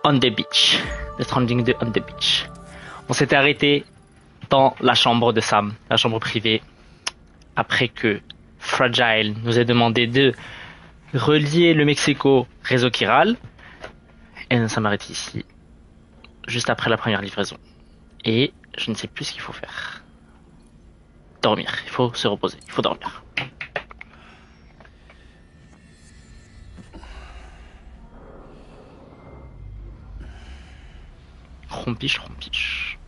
On the Beach. The Stranding de On the Beach. On s'était arrêté dans la chambre de Sam, la chambre privée, après que Fragile nous ait demandé de relier le Mexico réseau chiral. Et nous sommes arrêtés ici, juste après la première livraison. Et je ne sais plus ce qu'il faut faire. Dormir, il faut se reposer, il faut dormir. Rompiche, rompiche.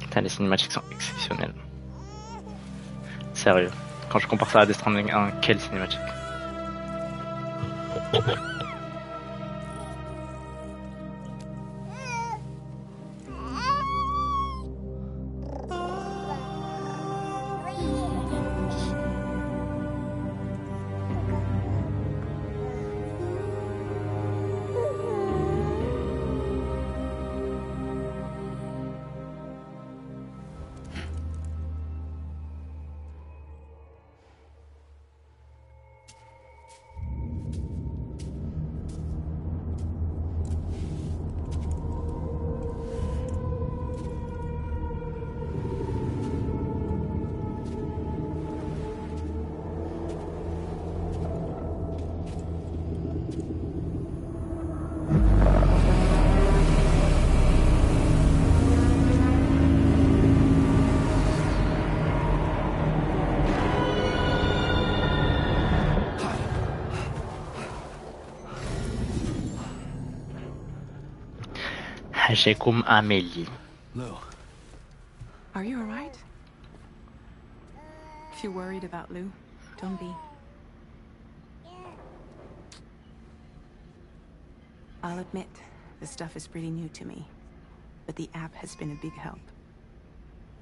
Putain, les cinématiques sont exceptionnelles. Sérieux, quand je compare ça à Death Stranding 1, quelle cinématique. J'ai comme Amélie. Lou. Are you alright? If you're worried about Lou, don't be. I'll admit, the stuff is pretty new to me, but the app has been a big help.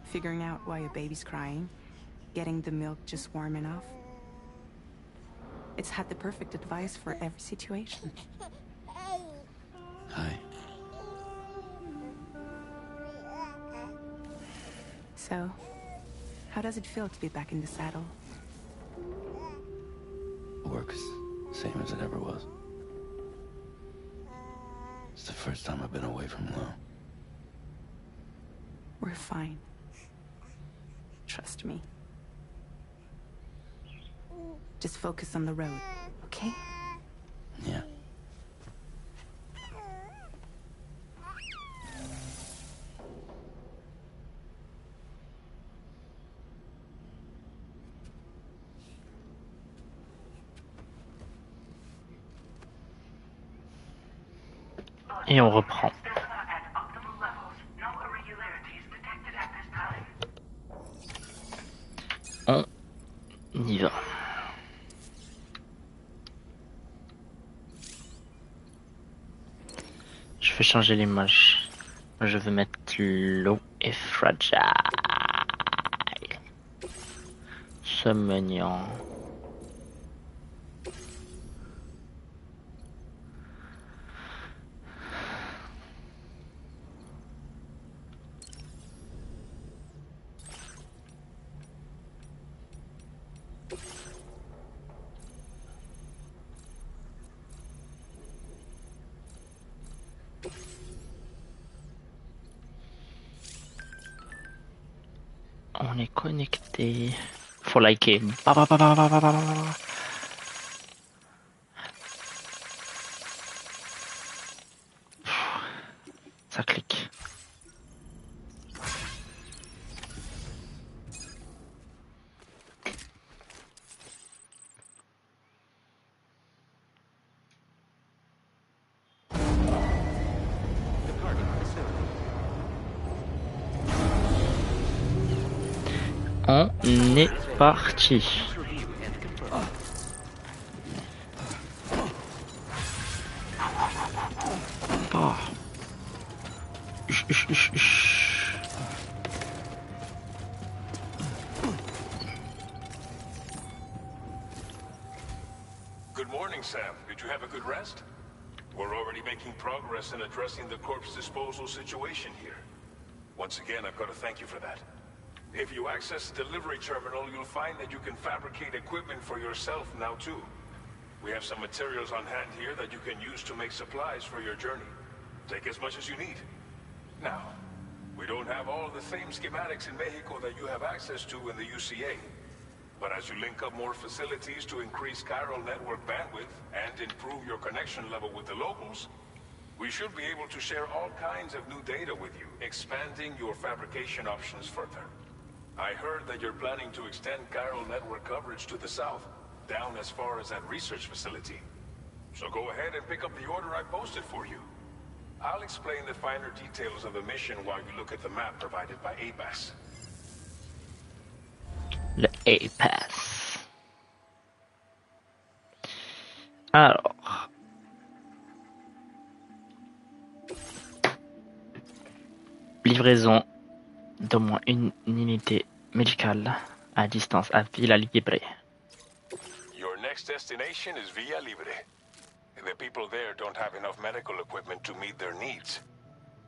Figuring out why a baby's crying, getting the milk just warm enough. It's had the perfect advice for every situation. Hi. So, how does it feel to be back in the saddle? Works same as it ever was. It's the first time I've been away from Lou. We're fine. Trust me. Just focus on the road, okay? Yeah. Et on reprend. On y va. Je vais changer l'image. Je vais mettre l'eau et fragile. C'est mignon. On est connecté. Faut liker. Bah, bah, bah, bah, bah, bah, bah, bah. Ça clique. On est parti. Oh. Good morning, Sam. Did you have a good rest? We're already making progress in addressing the corpse disposal situation here. Once again, I've got to thank you for that. If you access the delivery terminal, you'll find that you can fabricate equipment for yourself now too. We have some materials on hand here that you can use to make supplies for your journey. Take as much as you need. Now, we don't have all the same schematics in Mexico that you have access to in the UCA. But as you link up more facilities to increase chiral network bandwidth and improve your connection level with the locals, we should be able to share all kinds of new data with you, expanding your fabrication options further. I heard that you're planning to extend chiral network coverage to the south, down as far as that research facility. So go ahead and pick up the order I posted for you. I'll explain the finer details of the mission while you look at the map provided by APAS. Le APAS. Alors. Livraison d'au moins une unité médicale à distance à Villa Libre. Your next destination is Villa Libre. The people there don't have enough medical equipment to meet their needs.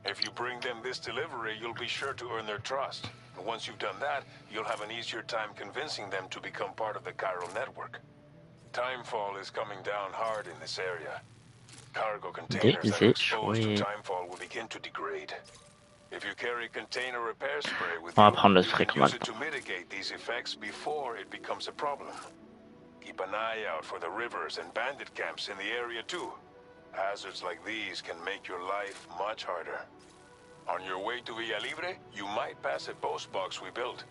If you bring them this delivery, you'll be sure to earn their trust. And once you've done that, you'll have an easier time convincing them to become part of the chiral network. Timefall is coming down hard in this area. Cargo containers that are exposed to timefall will begin to degrade. If you carry container repair spray with you, you can use it to mitigate these effects before it becomes a problem. Keep an eye out for the rivers and bandit camps in the area too. Hazards like these can make your life much harder. On your way to Villa Libre, you might pass a post box we built.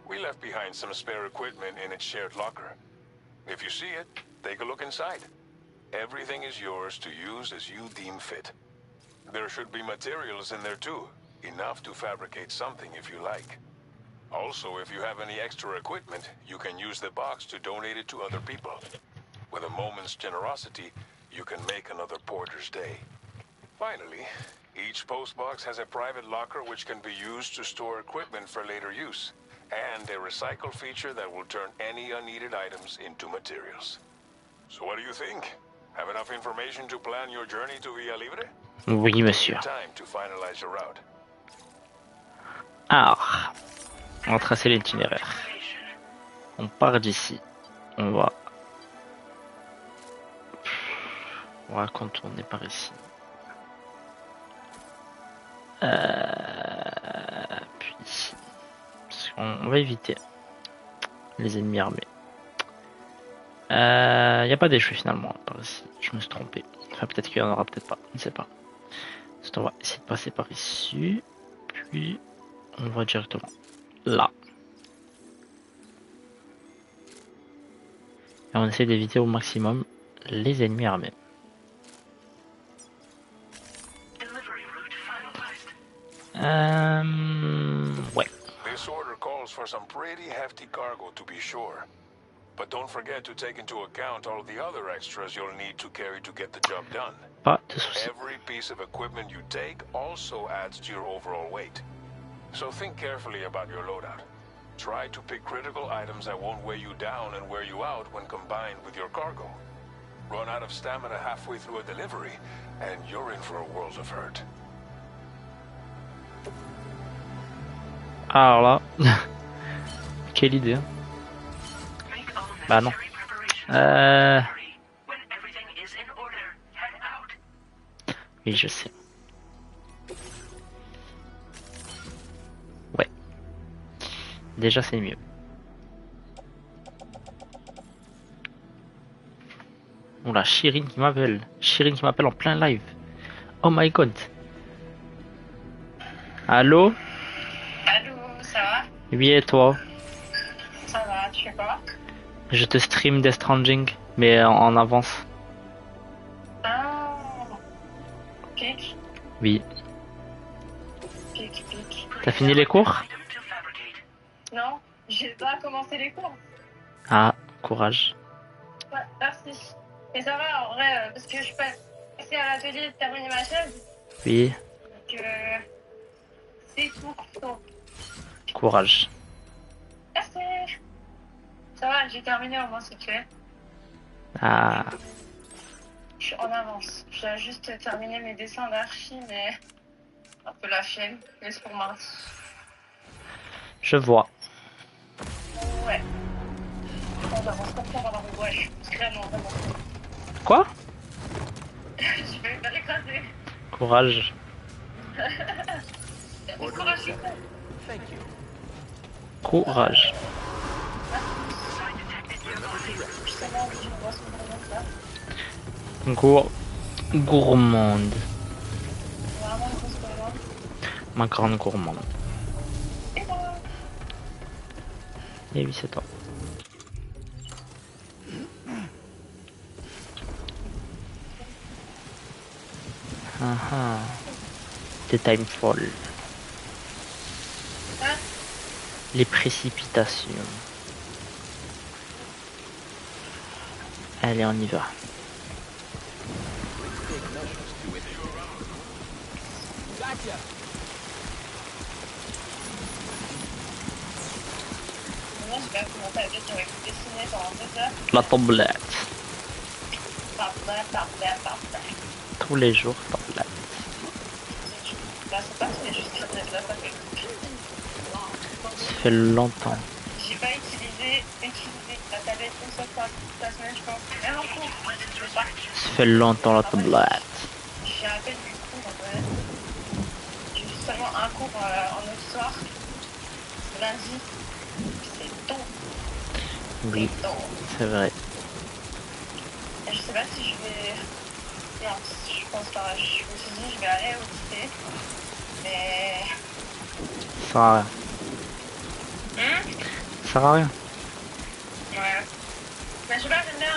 We left behind some spare equipment in its shared locker. If you see it, take a look inside. Everything is yours to use as you deem fit. There should be materials in there too, enough to fabricate something if you like. Also, if you have any extra equipment, you can use the box to donate it to other people. With a moment's generosity, you can make another porter's day. Finally, each postbox has a private locker which can be used to store equipment for later use, and a recycle feature that will turn any unneeded items into materials. So what do you think? Have enough information to plan your journey to Villa Libre? Oui, monsieur. Time to finalize your route. Alors, on va tracer l'itinéraire. On part d'ici. On va contourner par ici. Puis ici. Parce qu'on va éviter les ennemis armés. Il n'y a pas d'échoué finalement par ici. Je me suis trompé. Enfin, peut-être qu'il y en aura, peut-être pas. Je ne sais pas. Donc, on va essayer de passer par ici. Puis, on va directement là. Et on essaie d'éviter au maximum les ennemis armés. Ouais. This order calls for some pretty hefty cargo to be sure. But don't forget to take into account all the other extras you'll need to carry to get the job done. Pas de soucis. Every piece of equipment you take also adds to your overall weight. So think carefully about your loadout. Try to pick critical items that won't weigh you down and wear you out when combined with your cargo. Run out of stamina halfway through a delivery, and you're in for a world of hurt. Alors là, quelle idée. Bah non. Oui, je sais. Ouais. Déjà, c'est mieux. Oh la Shirin qui m'appelle. Shirin qui m'appelle en plein live. Oh my god. Allô? Allô, ça va? Oui, et toi? Ça va, tu fais quoi? Je te stream Death Stranding, mais en avance. Ah, pique. Oui. Pique. T'as fini les cours? Non, j'ai pas commencé les cours. Ah, courage. Ouais, merci. Et ça va en vrai, parce que je suis passée à l'atelier de terminer ma chaise. Oui. Donc, c'est tout. Courage. Merci. Ça va, j'ai terminé au moins, c'est fait. Ah. Je suis en avance. Je dois juste terminer mes dessins d'archi, mais Un peu la flemme, laisse pour mardi. Je vois. Ouais. On avance pas pour avoir un ouais, vraiment, vraiment. Quoi? Je vais me faire écraser. Courage. Bon courage. Courage. Justement, je vois ce qu'on va faire. Gourmande. Vraiment une grosse commande. Ma grande gourmande. Et voilà. Et oui, c'est toi. Ah ah. The time fall. Hein? Les précipitations. Allez, on y va. Moi, je vais commencer à dire que j'aurais dessiné pendant 2 heures. La tablette. Parfait. Tous les jours, tablette. Là, c'est pas tous les jours que je là, ça fait. Ça fait longtemps. J'ai pas utilisé la tablette une seule fois toute la semaine, je pense. Même en cours, je vais pas. Ça fait longtemps la tablette. J'ai rappelé du cours en vrai. J'ai eu seulement un cours en autre soir. Lundi. C'est tôt. Oui, C'est tôt. c'est vrai. Et je sais pas si je vais. Non, je pense pas. Je me suis dit, je vais aller au lycée. Mais. Ça sert à rien. Ça sert à rien. Ouais. Mais je sais pas, j'aime bien.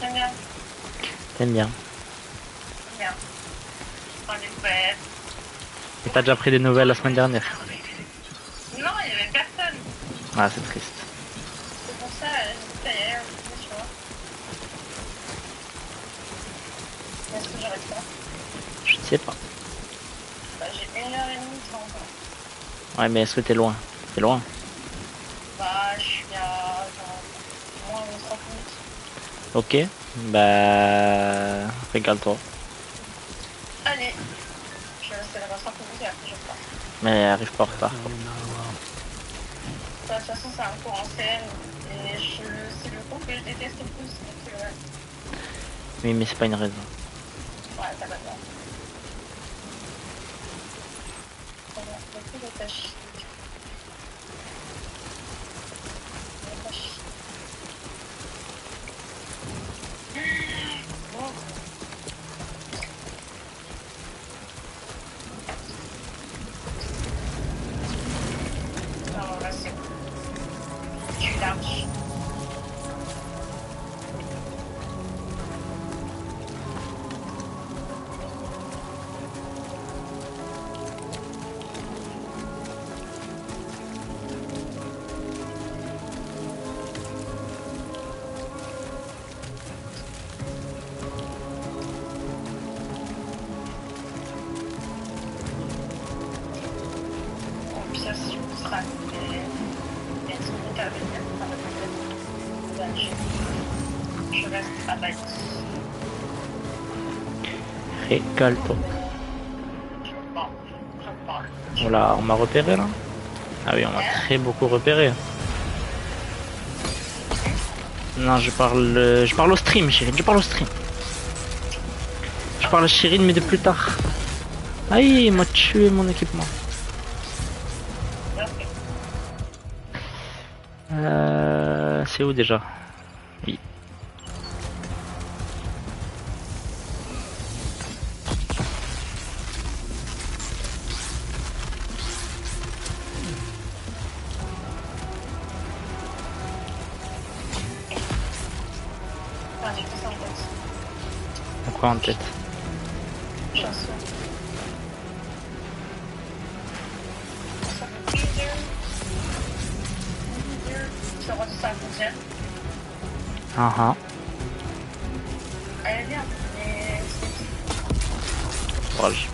J'aime bien. T'aimes bien. J'aime bien. Prendre des nouvelles. Et t'as déjà pris des nouvelles la semaine dernière? Non, il y avait personne. Ah, c'est triste. C'est pour ça, j'hésitais à y aller au lycée, tu vois. Est-ce que j'arrête pas? Je ne sais pas. Bah, j'ai 1h30 devant moi. Ouais, mais est-ce que t'es loin? T'es loin? Bah, je suis à genre, moins de 30 minutes. Ok. Bah... Régale-toi. Allez, je vais rester là-bas 5 minutes et après je repars. Mais arrive pas en retard. De toute façon, c'est un cours en scène et c'est le cours que je déteste le plus. Donc, ouais, Oui, mais c'est pas une raison. t'as pas tort. Très bien, beaucoup de tâches. Bon. Non, là, c'est bon. Je suis large. Puis ça, si je serai les 10 minutes à venir, ça va peut-être. Je reste à Bali. Régale-toi. Bon, je parle. Voilà, on m'a repéré là? Ah oui, on m'a très beaucoup repéré. Non, je parle au stream, Chérine, je parle au stream. Je parle à Chérine, mais de plus tard. Aïe, il m'a tué mon équipement. C'est où déjà? Oui. Ah, j'ai tout ça en tête. Quoi en tête? Chanson. Ça fait plaisir. Je rends ça fonctionne. Ah ah. Elle est bien, mais Courage.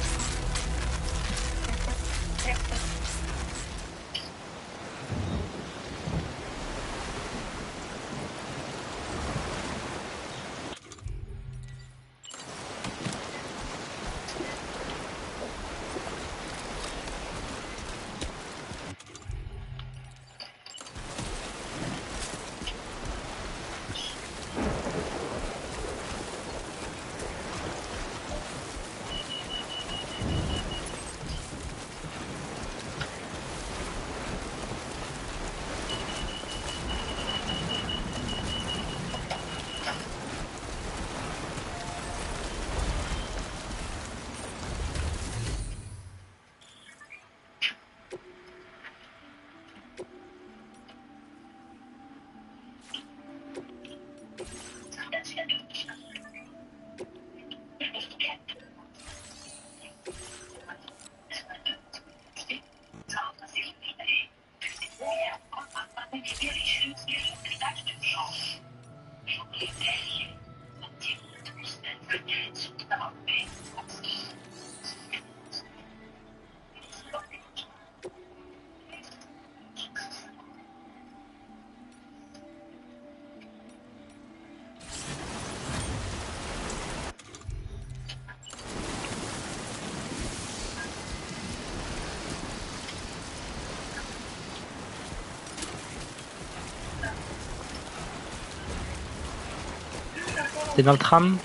T'es dans le tram?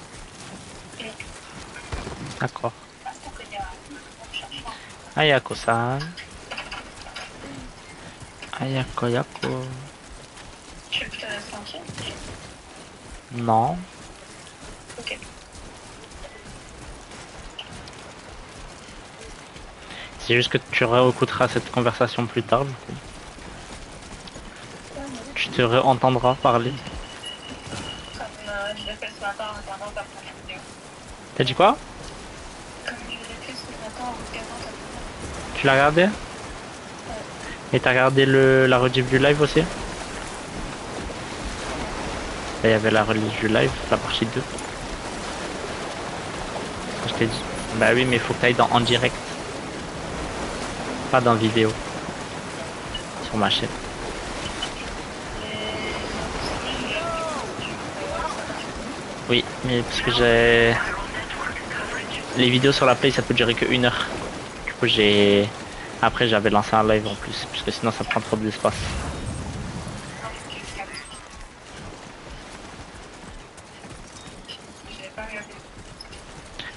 D'accord. Ayako-san. Ayako, Yako. Tu veux que je te laisse tranquille? Non. Ok. C'est juste que tu réécouteras cette conversation plus tard, du coup. Tu te réentendras parler. Comme je l'ai fait ce matin en regardant ta première vidéo. T'as dit quoi? Comme je l'ai fait ce matin en regardant ta première vidéo. Tu l'as regardé? Et t'as regardé la rediff du live aussi? Là, il y avait la rediff du live, la partie 2. Je t'ai dit. Bah oui, mais il faut que t'ailles en direct. Pas dans vidéo. Sur ma chaîne. Oui, mais parce que j'ai... Les vidéos sur la play, ça peut durer que 1 heure. Du coup, j'ai... Après, j'avais lancé un live en plus, parce que sinon, ça prend trop d'espace.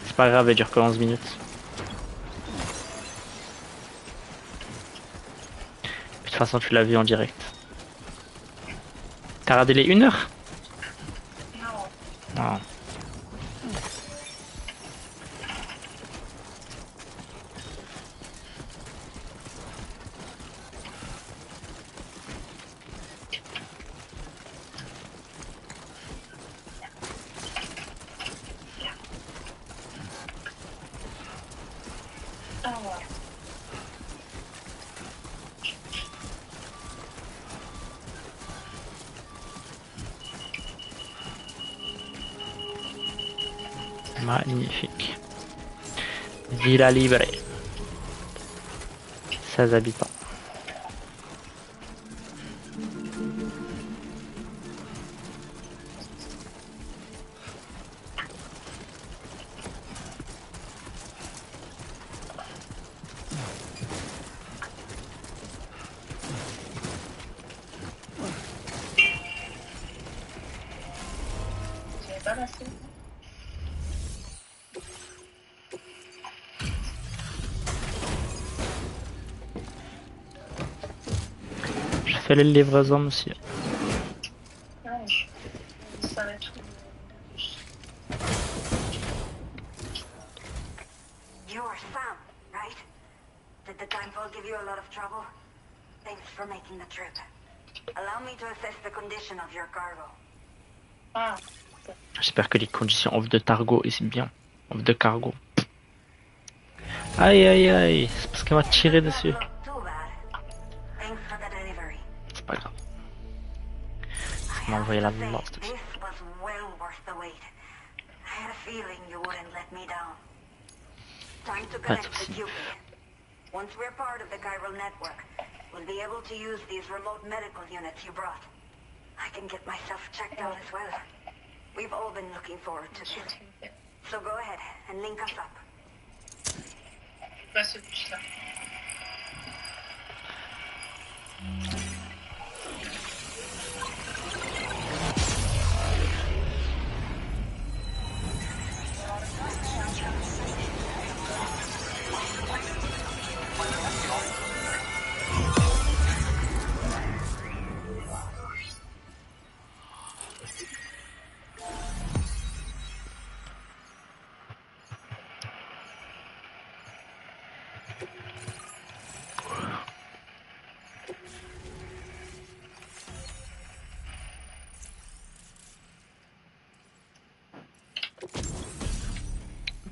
C'est pas grave, elle dure que 11 minutes. De toute façon, tu l'as vu en direct. T'as regardé les 1 heure? Non. Ah ouais. Magnifique. Villa Libre. 16 habitants. J'ai pas lassé. Je fais les livraisons aussi. Ouais, ça va être... You're Sam, right? Did the timefall give you a lot of trouble? Thanks for making the trip. Allow me to assess the condition of your cargo. Ah, J'espère que les conditions off de cargo et c'est bien. Off de cargo. Aïe aïe aïe, c'est parce qu'elle m'a tiré dessus. Not too bad. Thanks for the delivery. C'est pas grave. I m'a have envoyé la to say, mort. this was well worth the wait. I had a feeling you wouldn't let me down. Time to Pas de connect to soucis. Cupid. Once we're part of the chiral network, we'll be able to use these remote medical units you brought. I can get myself checked out as well. We've all been looking forward to this. So go ahead and link us up. pas ce bus-là.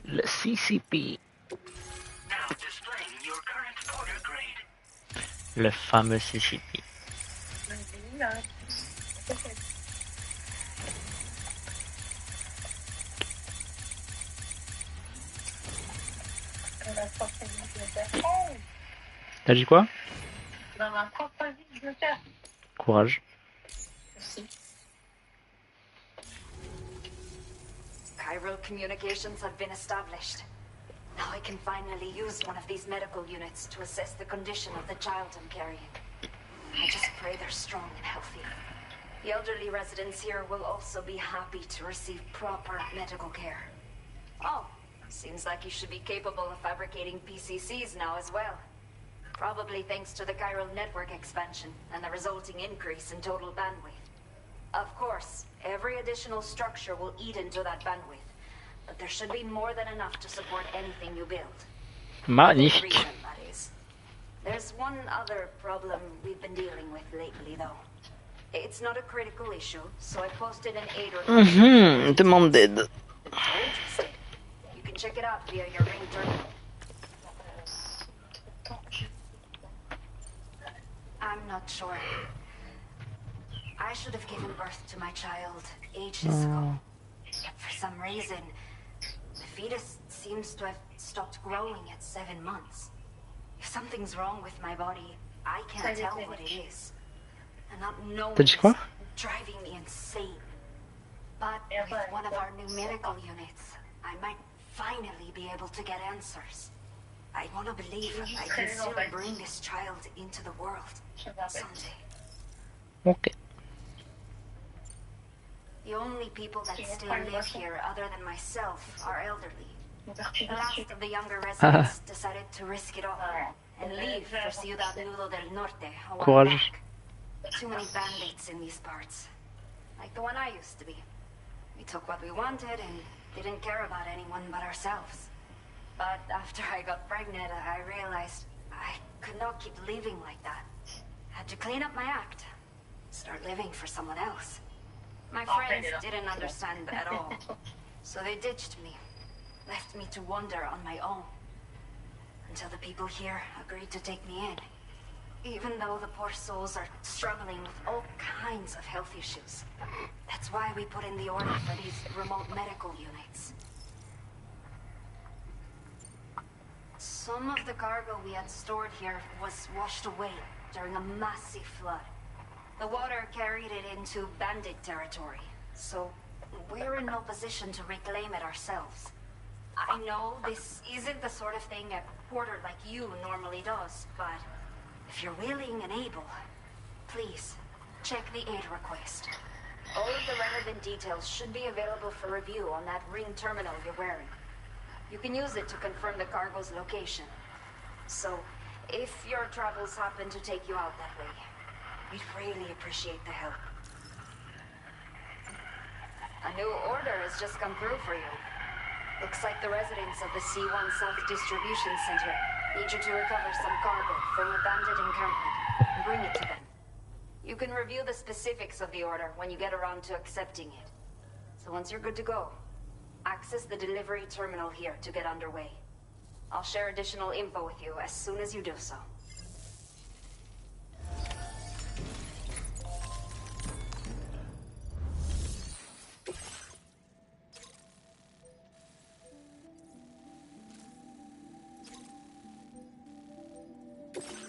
Le CCP. Le fameux CCP. T'as dit quoi? Dans ma propre vie, je le fais. Courage. Merci. Chiral communications have been established. Now I can finally use one of these medical units to assess the condition of the child I'm carrying. I just pray they're strong and healthy. The elderly residents here will also be happy to receive proper medical care. Oh, seems like you should be capable of fabricating PCCs now as well. Probably thanks to the chiral network expansion and the resulting increase in total bandwidth. Of course, every additional structure will eat into that bandwidth, but there should be more than enough to support anything you build. Magnifique. Reason, that is. There's one other problem we've been dealing with lately, though. It's not a critical issue, so I posted an aid request. Demande d'aide. If you're interested, you can check it out via your ring terminal. I'm not sure. I should have given birth to my child ages ago. For some reason, the fetus seems to have stopped growing at 7 months. If something's wrong with my body, I can't tell what it is. And not knowing T'as dit quoi? is driving me insane. But with one of our new medical units, I might finally be able to get answers. I want to believe I can still bring this child into the world someday. Ok. The only people that still live here other than myself are elderly. The last of the younger residents decided to risk it all and leave for Ciudad Nudo del Norte a while Courage. back. Too many bandits in these parts. Like the one I used to be. We took what we wanted and didn't care about anyone but ourselves. But after I got pregnant, I realized I could not keep living like that. Had to clean up my act. Start living for someone else. My friends didn't understand at all. So they ditched me. Left me to wander on my own. Until the people here agreed to take me in. Even though the poor souls are struggling with all kinds of health issues. That's why we put in the order for these remote medical units. Some of the cargo we had stored here was washed away during a massive flood. The water carried it into bandit territory, so we're in no position to reclaim it ourselves. I know this isn't the sort of thing a porter like you normally does, but if you're willing and able, please, check the aid request. All of the relevant details should be available for review on that ring terminal you're wearing. You can use it to confirm the cargo's location. So, if your travels happen to take you out that way, we'd really appreciate the help. A new order has just come through for you. Looks like the residents of the C1 South Distribution Center need you to recover some cargo from a bandit encampment and bring it to them. You can review the specifics of the order when you get around to accepting it. So once you're good to go, access the delivery terminal here to get underway. I'll share additional info with you as soon as you do so.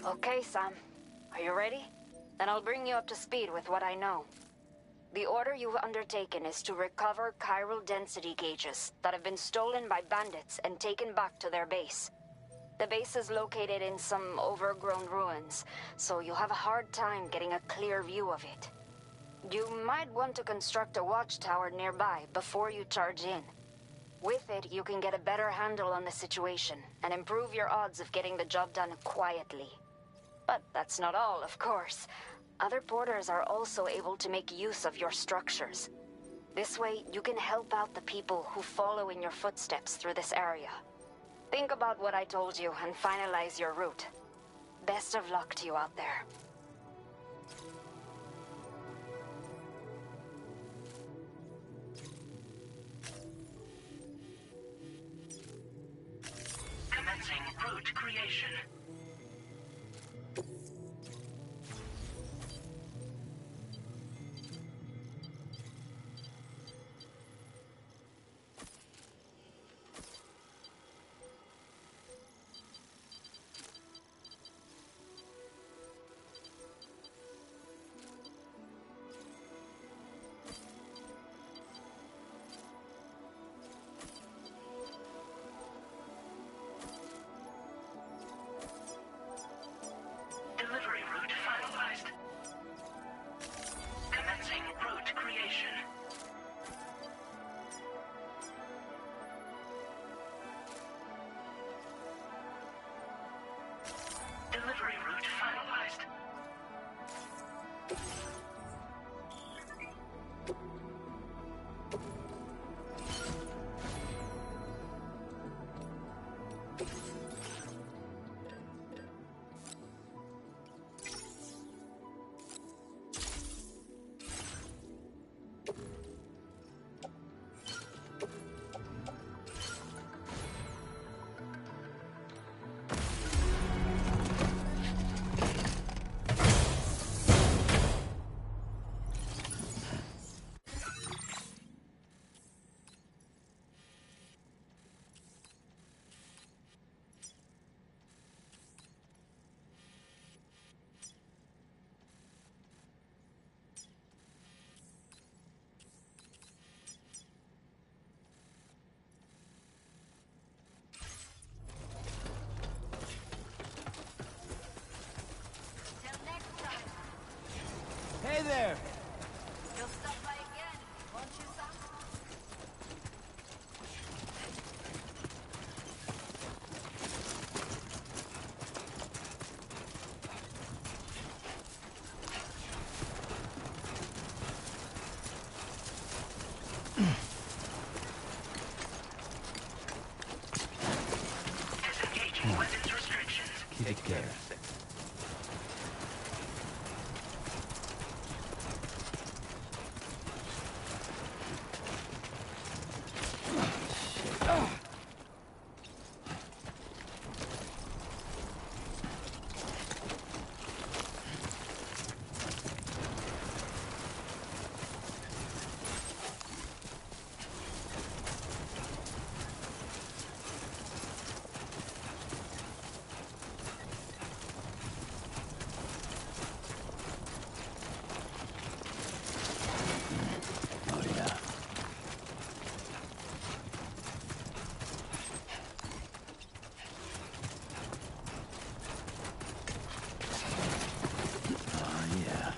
Okay, Sam. Are you ready? Then I'll bring you up to speed with what I know. The order you've undertaken is to recover chiral density gauges that have been stolen by bandits and taken back to their base. The base is located in some overgrown ruins, so you'll have a hard time getting a clear view of it. You might want to construct a watchtower nearby before you charge in. With it, you can get a better handle on the situation and improve your odds of getting the job done quietly. But that's not all, of course. Other porters are also able to make use of your structures. This way, you can help out the people who follow in your footsteps through this area. Think about what I told you and finalize your route. Best of luck to you out there. Commencing route creation. Hey there! You'll stop by again, won't you, Sam? Disengaging weapons restrictions. Take care. Oh yeah. Oh yeah.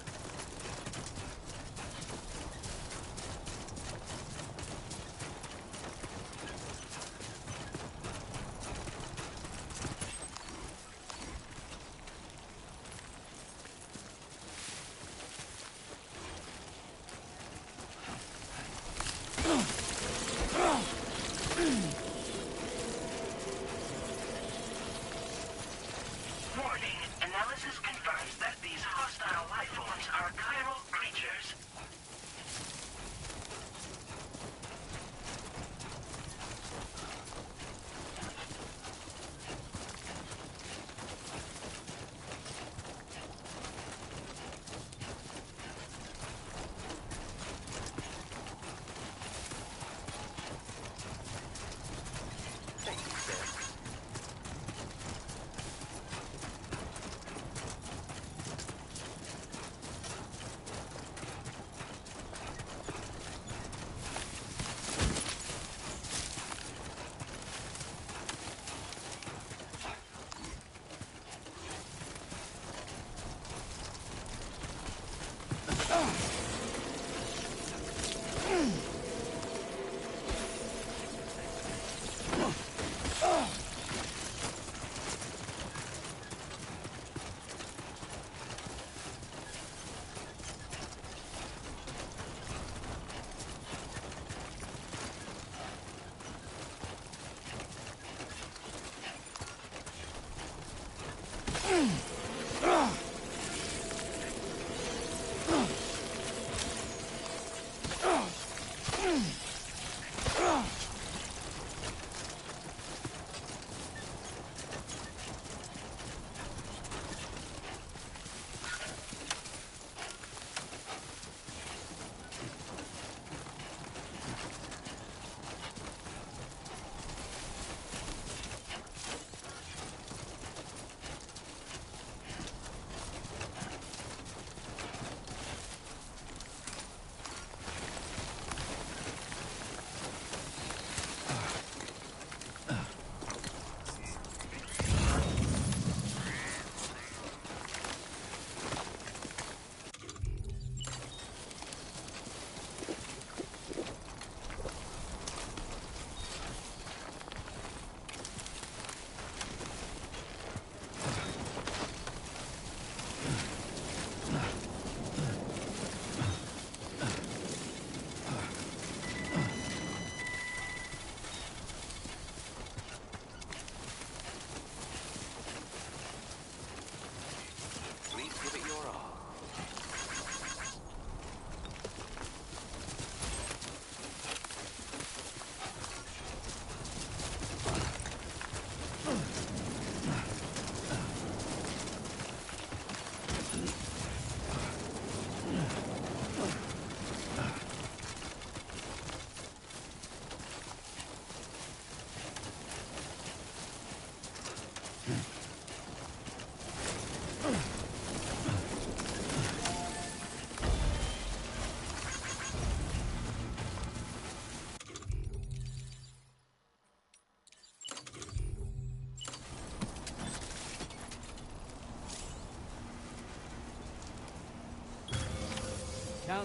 Warning. Analysis confirms that these hostile life forms are chiral creatures.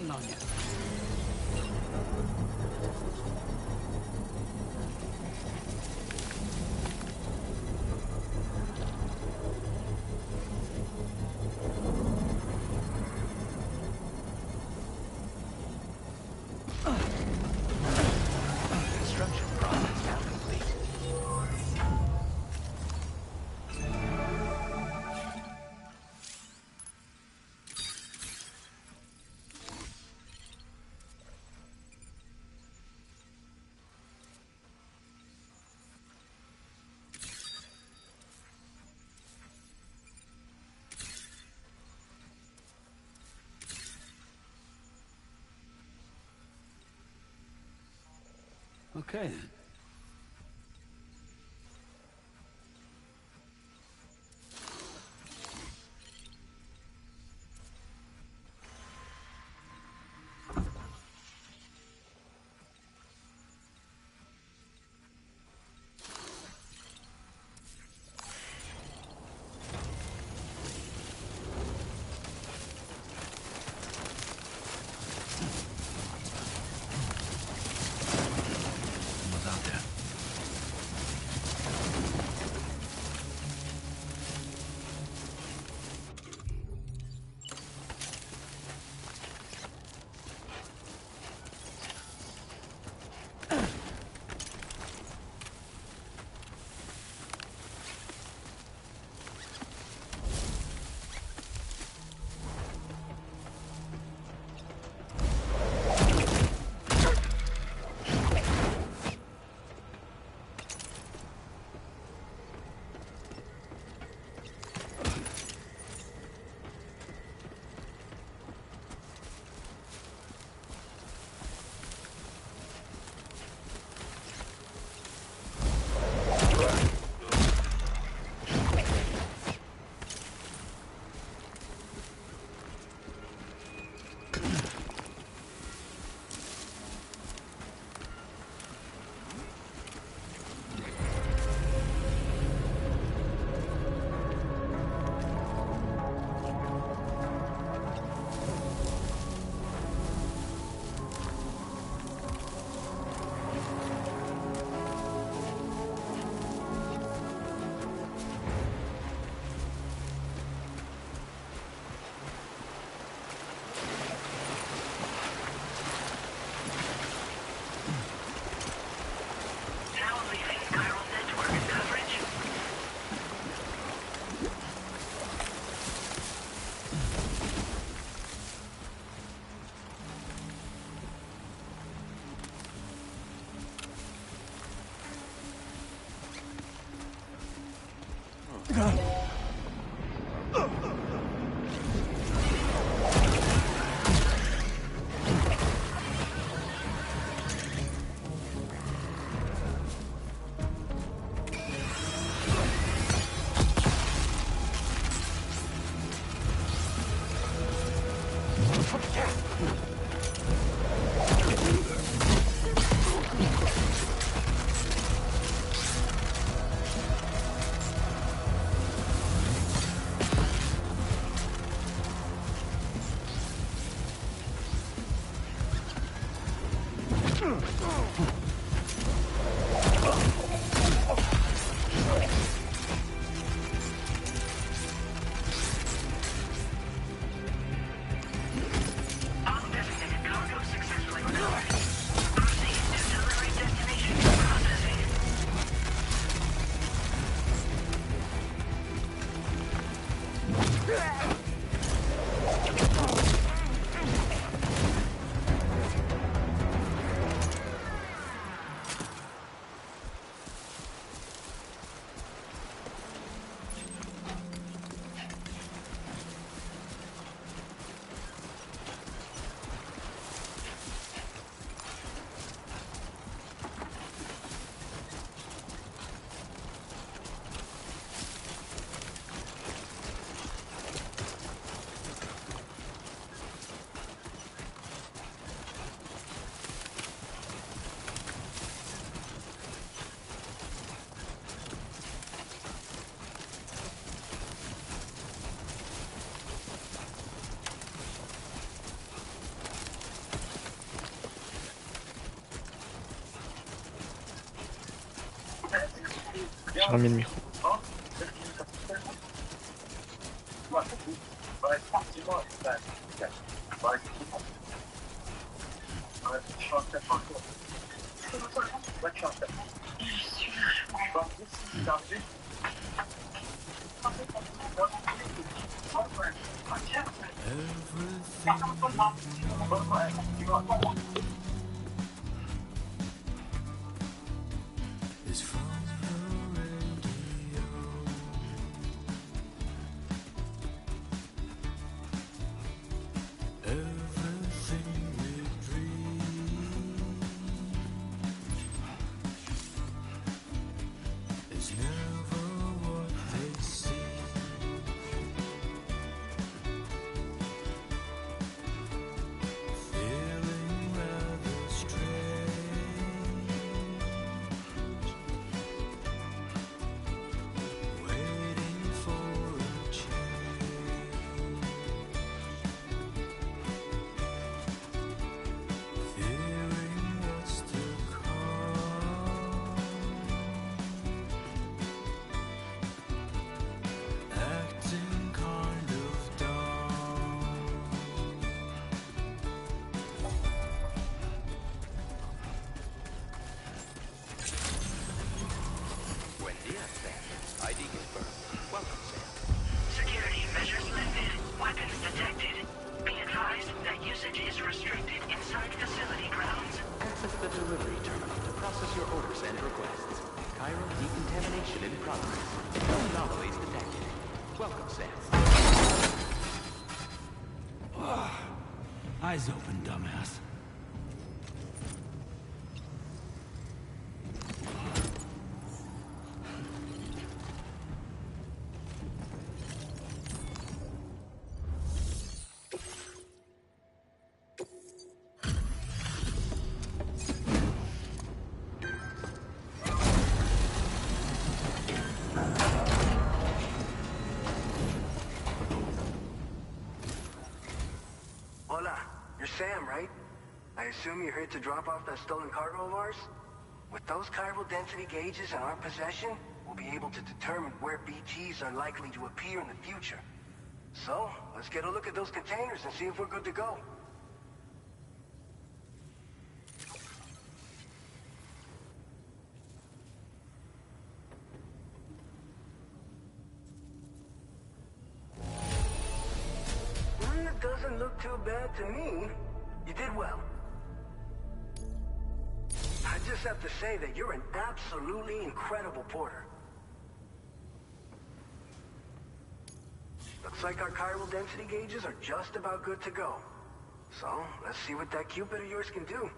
counting on you. Construction process now complete. Okay then. Someone's out there. Now leaving chiral network coverage. Undesignated cargo successfully recovered. Proceed to delivery destination. Processing. remis le micro. Is from the radio. Everything we dream is never what they seem. Feeling rather strange. Waiting for a change, fearing what's to come, acting kind of dumb. Buen día, Sam. ID confirmed. Welcome, Sam. Security measures lifted. Weapons detected. Be advised that usage is restricted inside facility grounds. Access the delivery terminal to process your orders and requests. Chiral decontamination in progress. No anomalies detected. Welcome, Sam. Eyes open, dumbass. Hola, you're Sam, right? I assume you're here to drop off that stolen cargo of ours? With those chiral density gauges in our possession, we'll be able to determine where BTs are likely to appear in the future. So, let's get a look at those containers and see if we're good to go. It doesn't look too bad to me. You did well. I just have to say that you're an absolutely incredible porter. Looks like our chiral density gauges are just about good to go. So, let's see what that Cupid of yours can do.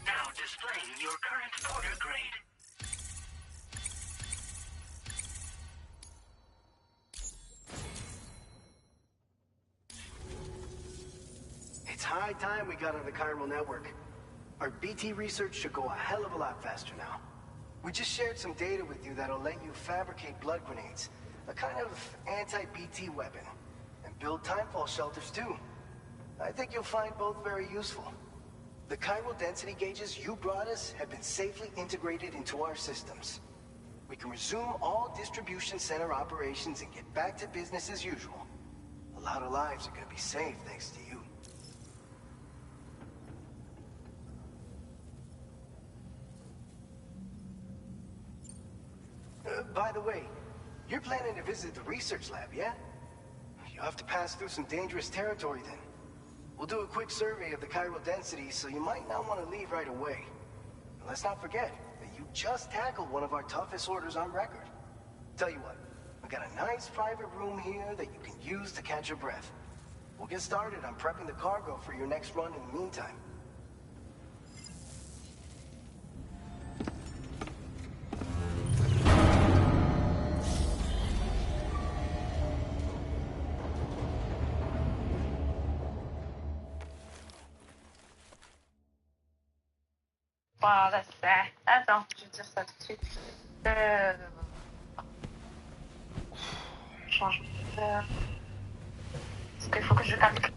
Now displaying your current porter grade. It's high time we got on the chiral network. Our BT research should go a hell of a lot faster now. We just shared some data with you that'll let you fabricate blood grenades, a kind of anti-BT weapon, and build timefall shelters too. I think you'll find both very useful. The chiral density gauges you brought us have been safely integrated into our systems. We can resume all distribution center operations and get back to business as usual. A lot of lives are gonna be saved thanks to you. By the way, you're planning to visit the research lab, yeah? You'll have to pass through some dangerous territory then. We'll do a quick survey of the chiral density, so you might not want to leave right away. And let's not forget that you just tackled one of our toughest orders on record. Tell you what, we got a nice private room here that you can use to catch your breath. We'll get started on prepping the cargo for your next run in the meantime. Wow, that's sad. Attends, je vais dire ça tout de suite. Change de... Parce qu'il faut que je calcule.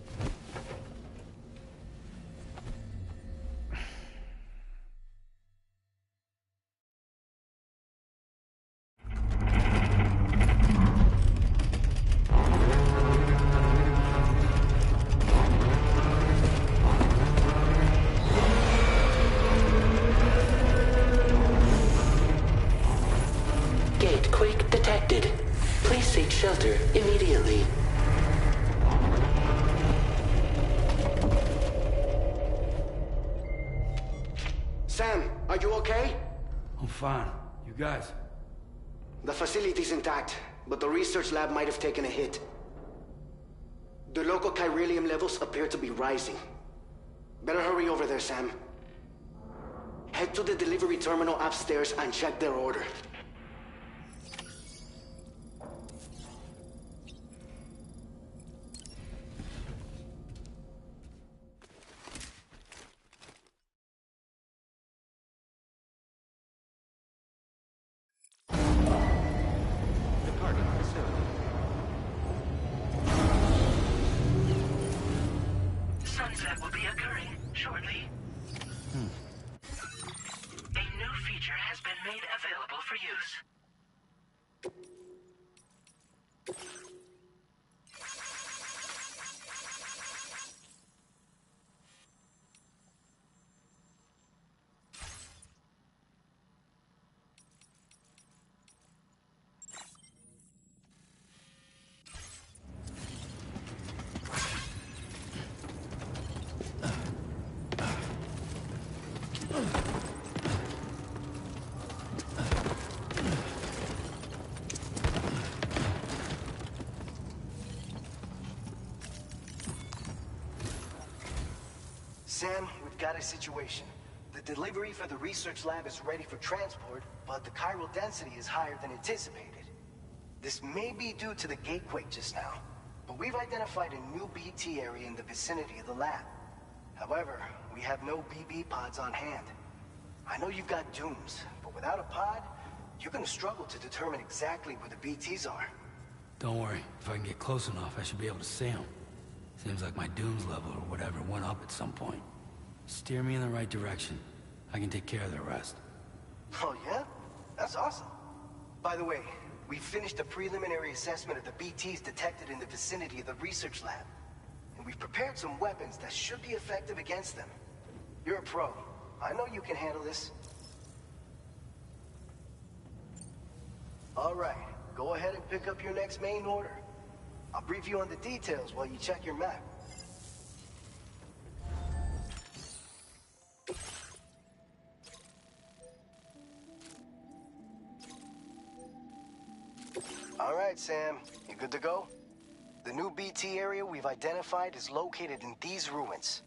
Gatequake detected. Please seek shelter immediately. Sam, are you okay? I'm fine. You guys? The facility's intact, but the research lab might have taken a hit. The local chiralium levels appear to be rising. Better hurry over there, Sam. Head to the delivery terminal upstairs and check their order. Departing facility. Sunset will be occurring shortly. A new feature has been made available for use. Sam, we've got a situation. The delivery for the research lab is ready for transport, but the chiral density is higher than anticipated. This may be due to the gatequake just now, but we've identified a new BT area in the vicinity of the lab. However, we have no BB pods on hand. I know you've got dooms, but without a pod, you're gonna struggle to determine exactly where the BTs are. Don't worry. If I can get close enough, I should be able to see them. Seems like my dooms level or whatever went up at some point. Steer me in the right direction. I can take care of the rest. Oh yeah? That's awesome. By the way, we finished a preliminary assessment of the BTs detected in the vicinity of the research lab. And we've prepared some weapons that should be effective against them. You're a pro. I know you can handle this. All right, go ahead and pick up your next main order. I'll brief you on the details while you check your map. All right, Sam. You good to go? The new BT area we've identified is located in these ruins.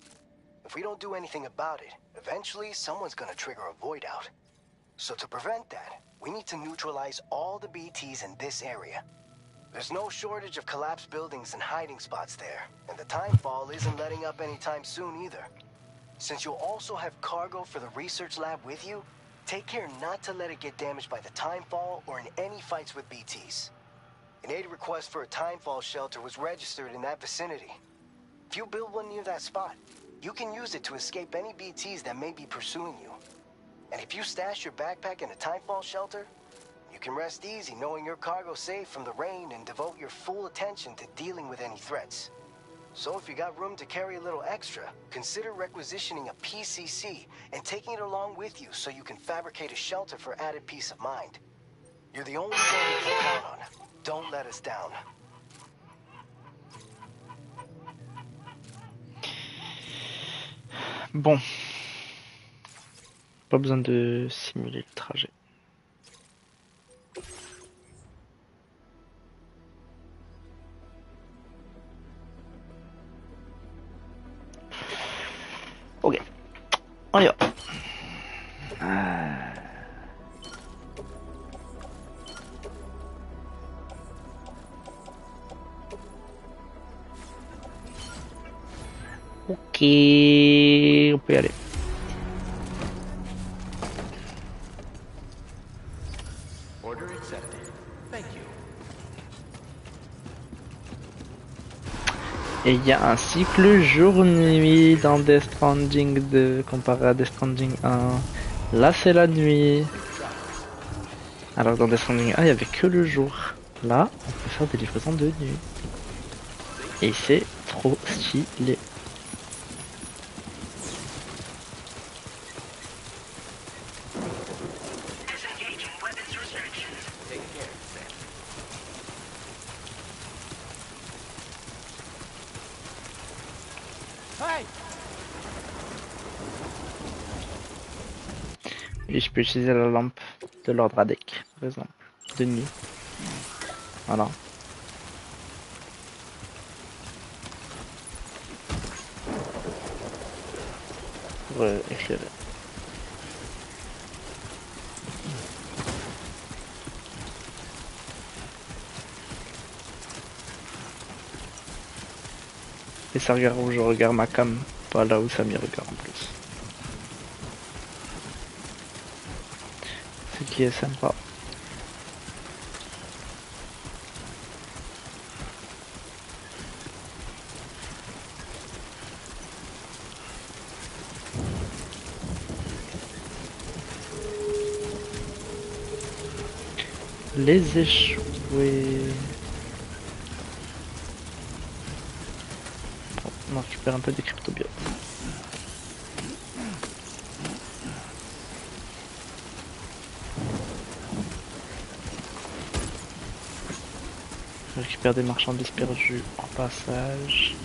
If we don't do anything about it, eventually someone's gonna trigger a void out. So to prevent that, we need to neutralize all the BTs in this area. There's no shortage of collapsed buildings and hiding spots there, and the timefall isn't letting up anytime soon either. Since you'll also have cargo for the research lab with you, take care not to let it get damaged by the timefall or in any fights with BTs. An aid request for a timefall shelter was registered in that vicinity. If you build one near that spot, you can use it to escape any BTs that may be pursuing you. And if you stash your backpack in a timefall shelter, you can rest easy knowing your cargo's safe from the rain and devote your full attention to dealing with any threats. So if you got room to carry a little extra, consider requisitioning a PCC and taking it along with you so you can fabricate a shelter for added peace of mind. You're the only one we can count on. Don't let us down. Bon. Pas besoin de simuler le trajet. Ok, on y va. Ok, on peut y aller. Order accepted. Thank you. Et il y a un cycle jour-nuit dans Death Stranding 2 comparé à Death Stranding 1. Là c'est la nuit. Alors dans Death Stranding 1 il n'y avait que le jour. Là on peut faire des livraisons de nuit. Et c'est trop stylé. Disengaging weapons restrictions. Take care, Sam. Hey! Et je peux utiliser la lampe de l'ordre ADEC par exemple. De nuit. Voilà. Pour éclairer. Et ça regarde où je regarde ma cam, pas là où ça m'y regarde en plus. Ce qui est sympa. Les échoués. Bon, on récupère un peu des cryptobiotes. Je récupère des marchandises perdues en passage.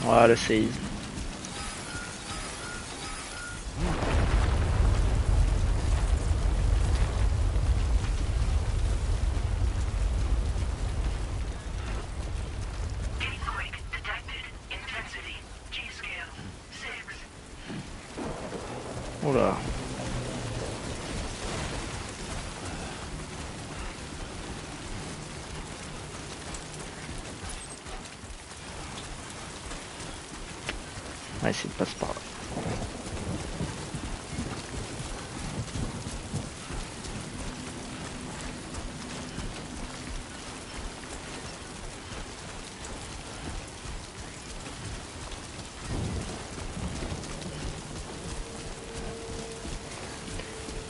Voilà le séisme. Earthquake detected. Intensity. G-scale. 6. Oula. On va essayer de passer par là.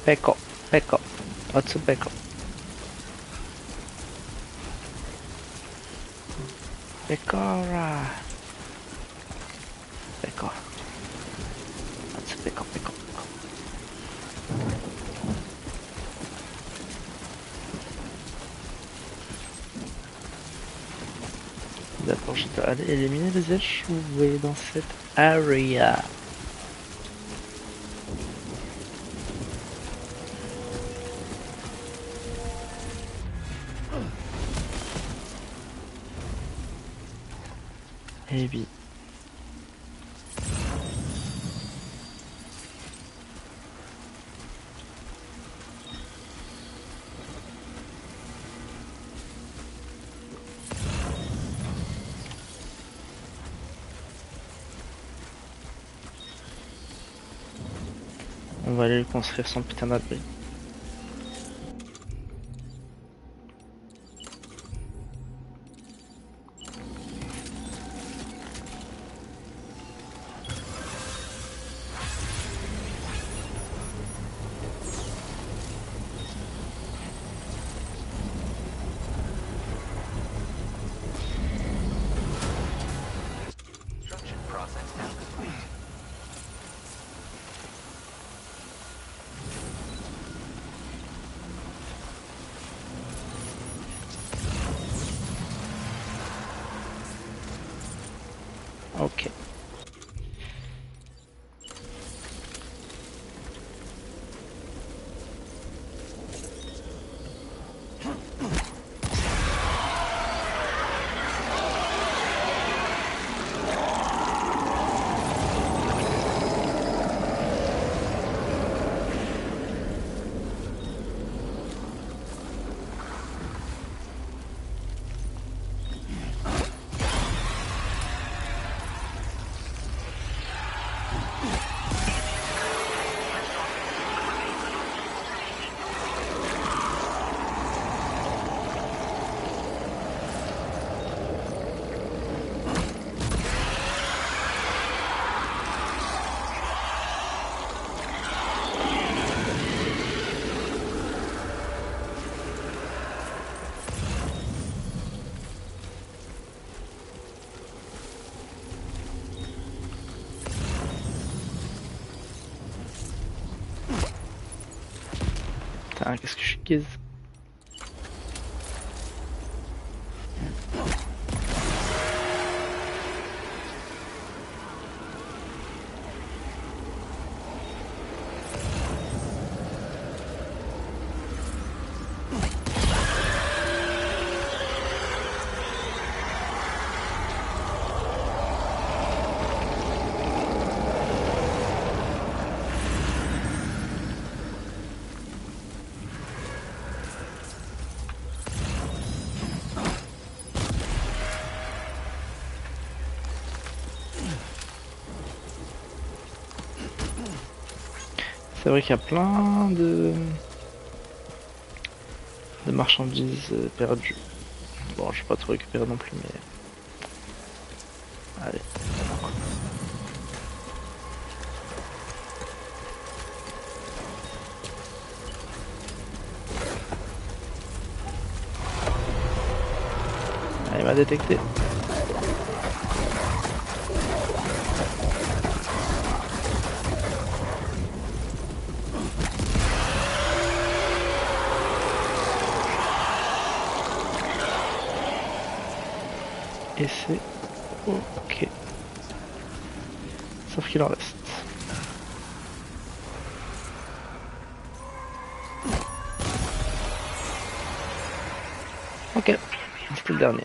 Peko, Peko, Otsu Peko. Pekora. Peko. Otsu Peko, Peko, Peko. D'abord, je dois aller éliminer les échoués dans cette area. Eh bien. On va aller lui construire son putain d'abri. Construction process now complete. Ok. Putain, qu'est-ce que je suis gaze. C'est vrai qu'il y a plein de marchandises perdues. Bon, je vais pas tout récupérer non plus, mais allez. Ah, il m'a détecté. Et c'est ok. Sauf qu'il en reste. Ok, c'était le dernier.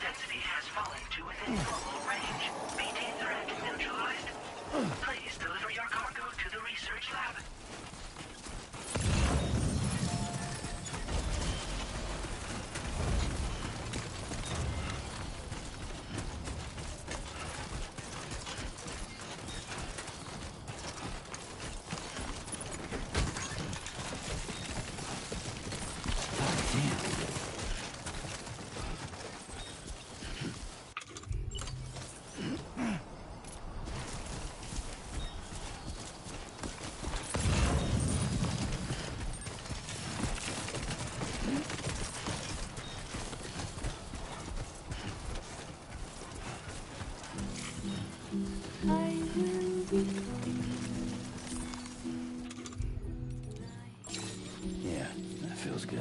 Yeah, that feels good.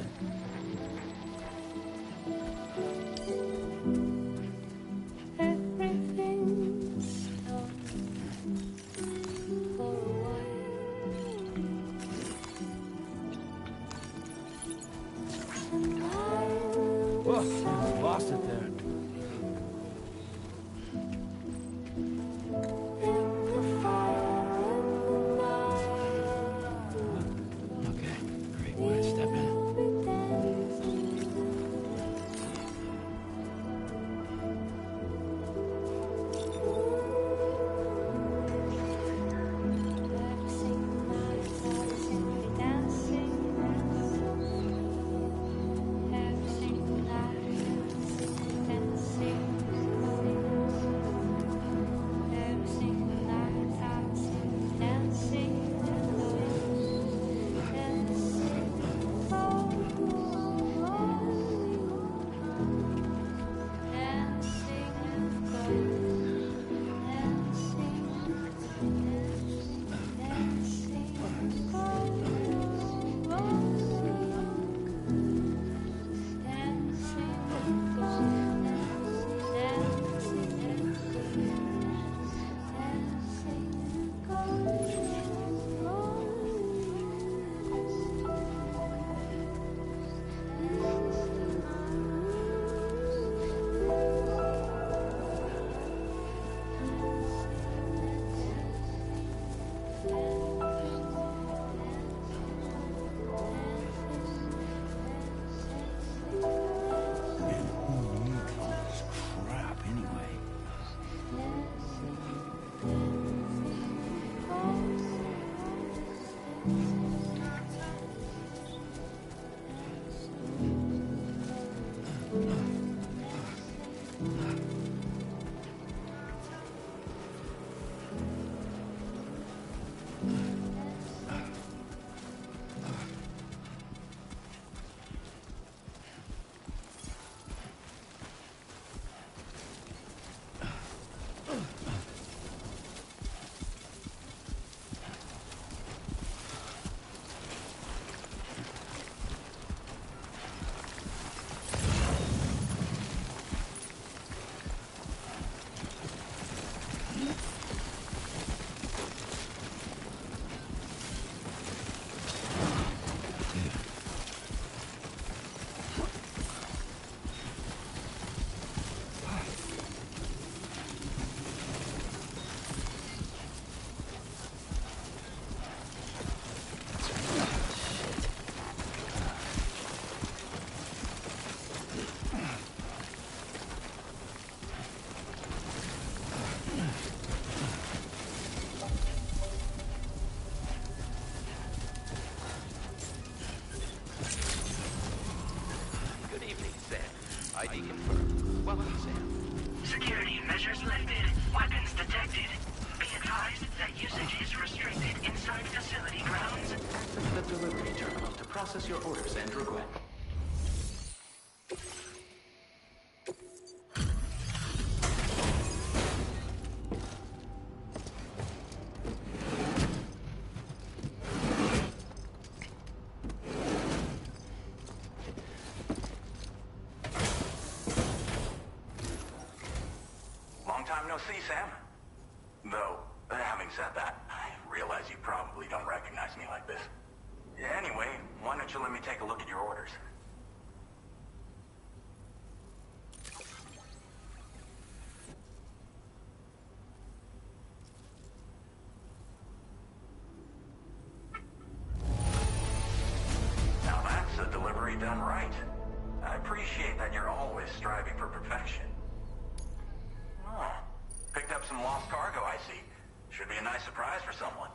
Whoa, lost it there. Okay, great way to step in. ID confirmed. Welcome, Sam. Security measures lifted. Weapons detected. Be advised that usage is restricted inside facility grounds. Access the delivery terminal to process your orders and requests. Long time no see, Sam. Though, having said that, I realize you probably don't recognize me like this. Anyway, why don't you let me take a look at your orders? Now that's a delivery done right. I appreciate that you're always striving for perfection. Oh, picked up some lost cargo, I see. Should be a nice surprise for someone.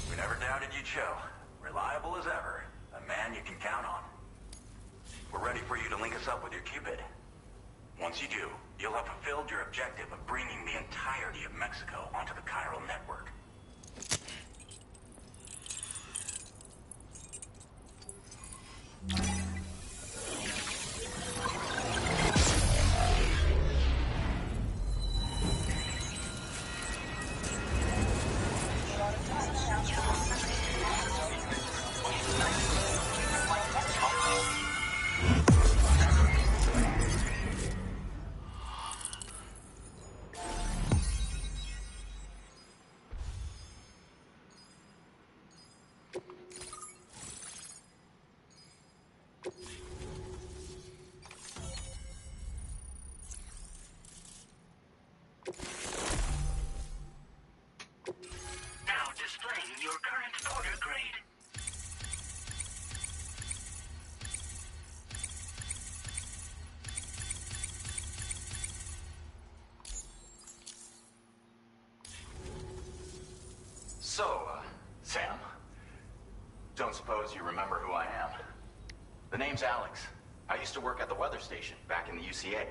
We never doubted you'd show. Reliable as ever. A man you can count on. We're ready for you to link us up with your Cupid. Once you do, you'll have fulfilled your objective of bringing the entirety of Mexico onto the chiral network. Now displaying your current order grade. So, Sam, don't suppose you remember who I am? The name's Alex. I used to work at the weather station back in the UCA.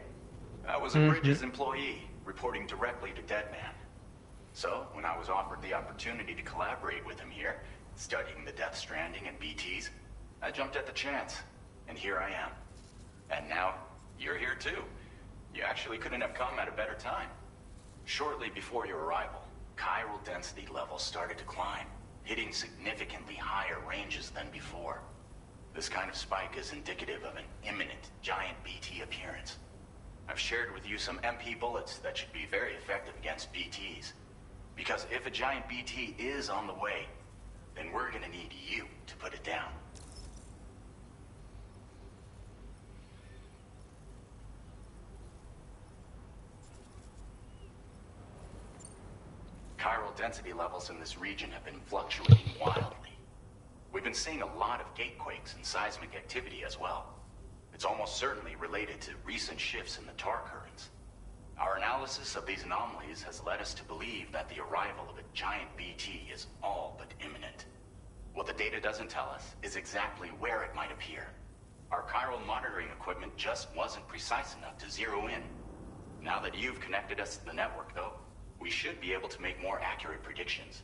I was a Bridges employee, reporting directly to Deadman. So, when I was offered the opportunity to collaborate with him here, studying the Death Stranding and BTs, I jumped at the chance, and here I am. And now, you're here too. You actually couldn't have come at a better time. Shortly before your arrival, chiral density levels started to climb, hitting significantly higher ranges than before. This kind of spike is indicative of an imminent giant BT appearance. I've shared with you some MP bullets that should be very effective against BTs. Because if a giant BT is on the way, then we're gonna need you to put it down. Chiral density levels in this region have been fluctuating wildly. We've been seeing a lot of gatequakes and seismic activity as well. It's almost certainly related to recent shifts in the tar currents. Our analysis of these anomalies has led us to believe that the arrival of a giant BT is all but imminent. What the data doesn't tell us is exactly where it might appear. Our chiral monitoring equipment just wasn't precise enough to zero in. Now that you've connected us to the network, though, we should be able to make more accurate predictions.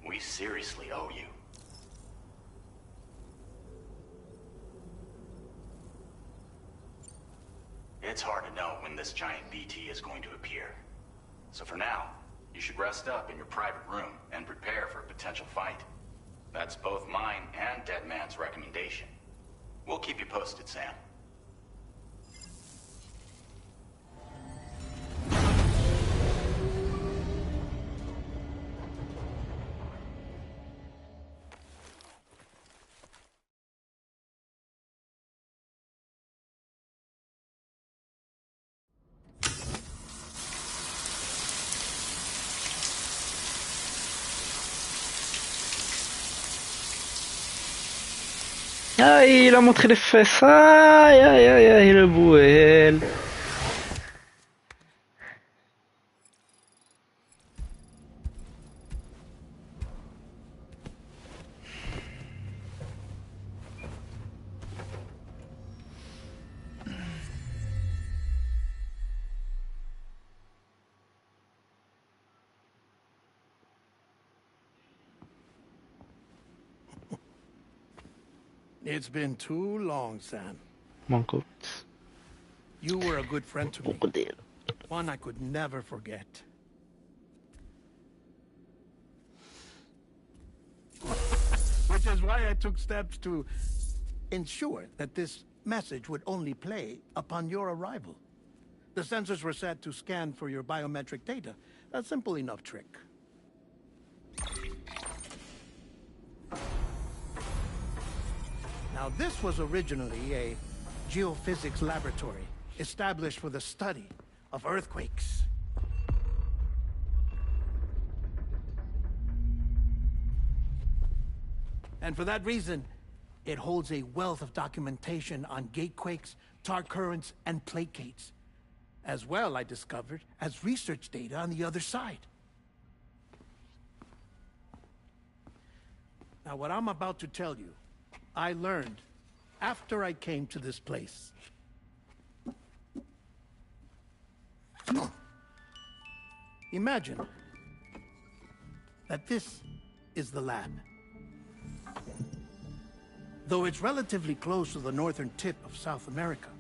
We seriously owe you. It's hard to know when this giant BT is going to appear. So for now, you should rest up in your private room and prepare for a potential fight. That's both mine and Deadman's recommendation. We'll keep you posted, Sam. Aïe, il a montré les fesses. Aïe, aïe, aïe, aïe, le bouel. It's been too long, Sam. Manco. You were a good friend to me. Crocodile. One I could never forget. Which is why I took steps to ensure that this message would only play upon your arrival. The sensors were set to scan for your biometric data. A simple enough trick. Now, this was originally a geophysics laboratory established for the study of earthquakes. And for that reason, it holds a wealth of documentation on gatequakes, tar currents, and plate gates. As well, I discovered, as research data on the other side. Now, what I'm about to tell you, I learned after I came to this place. Imagine that this is the lab. Though it's relatively close to the northern tip of South America,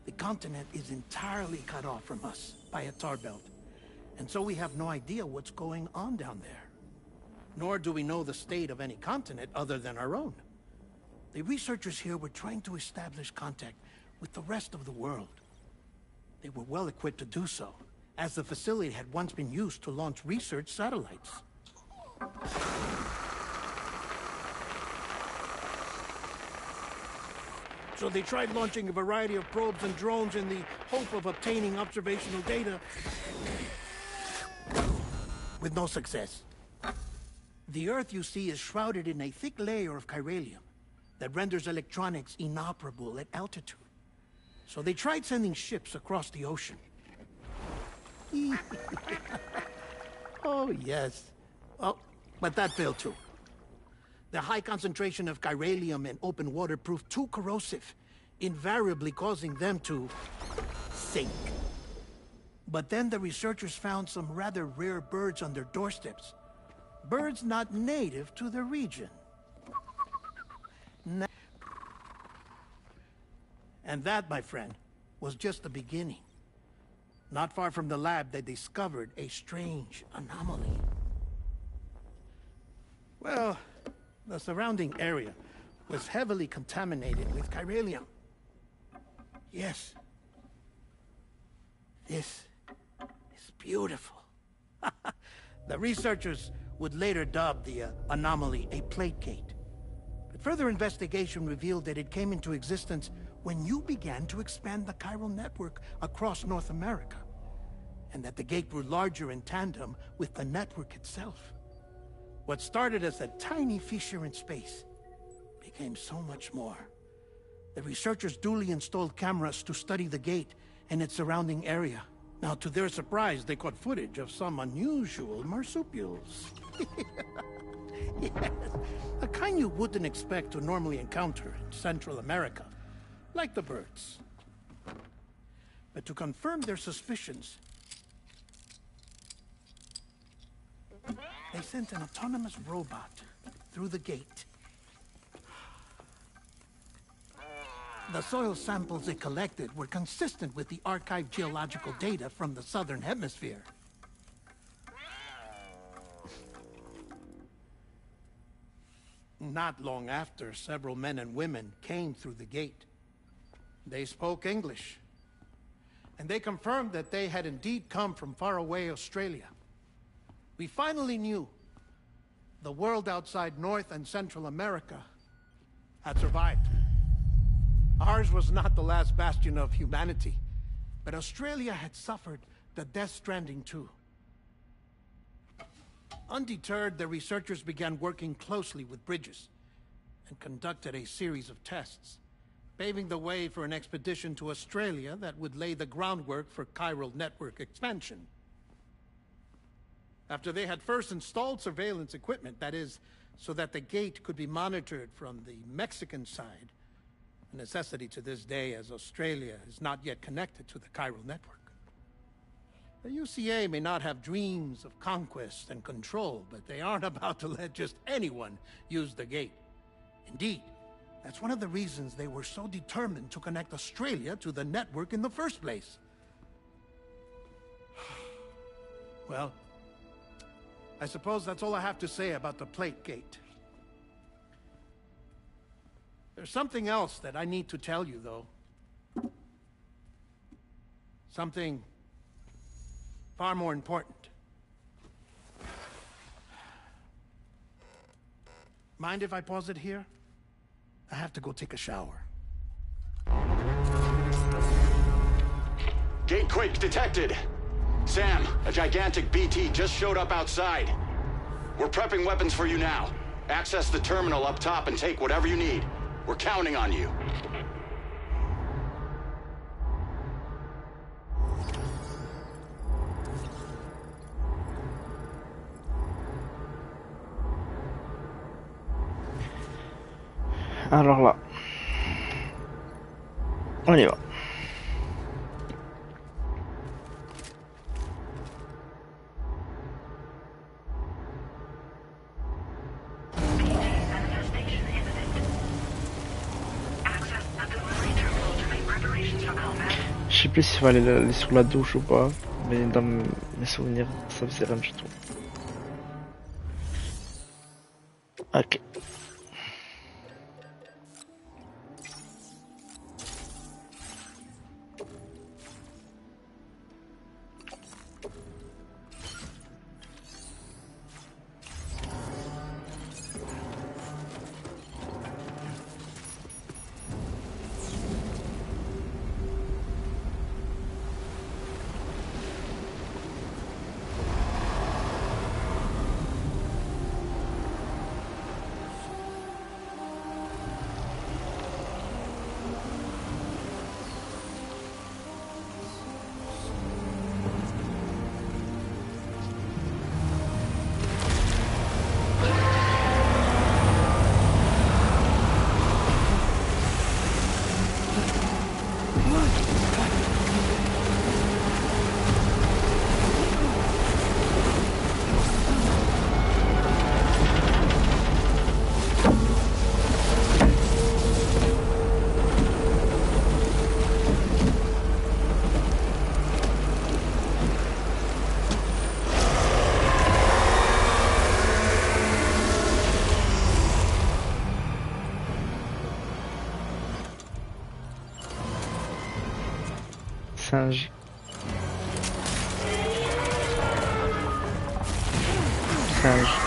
the continent is entirely cut off from us by a tar belt. And so we have no idea what's going on down there. Nor do we know the state of any continent other than our own. The researchers here were trying to establish contact with the rest of the world. They were well equipped to do so, as the facility had once been used to launch research satellites. So they tried launching a variety of probes and drones in the hope of obtaining observational data, with no success. The Earth, you see, is shrouded in a thick layer of chiralium that renders electronics inoperable at altitude. So they tried sending ships across the ocean. Oh, yes. Oh, but that failed too. The high concentration of chiralium in open water proved too corrosive, invariably causing them to sink. But then the researchers found some rather rare birds on their doorsteps. Birds not native to the region. And that, my friend, was just the beginning. Not far from the lab, they discovered a strange anomaly. Well, the surrounding area was heavily contaminated with chiralium. Yes. This is beautiful. The researchers would later dub the anomaly a plate gate. But further investigation revealed that it came into existence when you began to expand the chiral network across North America, and that the gate grew larger in tandem with the network itself. What started as a tiny fissure in space became so much more. The researchers duly installed cameras to study the gate and its surrounding area. Now, to their surprise, they caught footage of some unusual marsupials. Yes, a kind you wouldn't expect to normally encounter in Central America, like the birds. But to confirm their suspicions, they sent an autonomous robot through the gate. The soil samples it collected were consistent with the archived geological data from the southern hemisphere. Not long after, several men and women came through the gate. They spoke English, and they confirmed that they had indeed come from faraway Australia. We finally knew the world outside North and Central America had survived. Ours was not the last bastion of humanity, but Australia had suffered the death stranding too. Undeterred, the researchers began working closely with Bridges and conducted a series of tests, paving the way for an expedition to Australia that would lay the groundwork for chiral network expansion. After they had first installed surveillance equipment, that is, so that the gate could be monitored from the Mexican side, a necessity to this day as Australia is not yet connected to the chiral network. The UCA may not have dreams of conquest and control, but they aren't about to let just anyone use the gate. Indeed, That's one of the reasons they were so determined to connect Australia to the network in the first place. Well, I suppose that's all I have to say about the plate gate. There's something else that I need to tell you, though. Something far more important. Mind if I pause it here? I have to go take a shower. Gate quake detected. Sam, a gigantic BT just showed up outside. We're prepping weapons for you now. Access the terminal up top and take whatever you need. We're counting on you. Alors là, on y va. Je sais plus s'il va aller sous la douche ou pas, mais dans mes souvenirs, ça faisait rien du tout. Ok. Singe. Singe.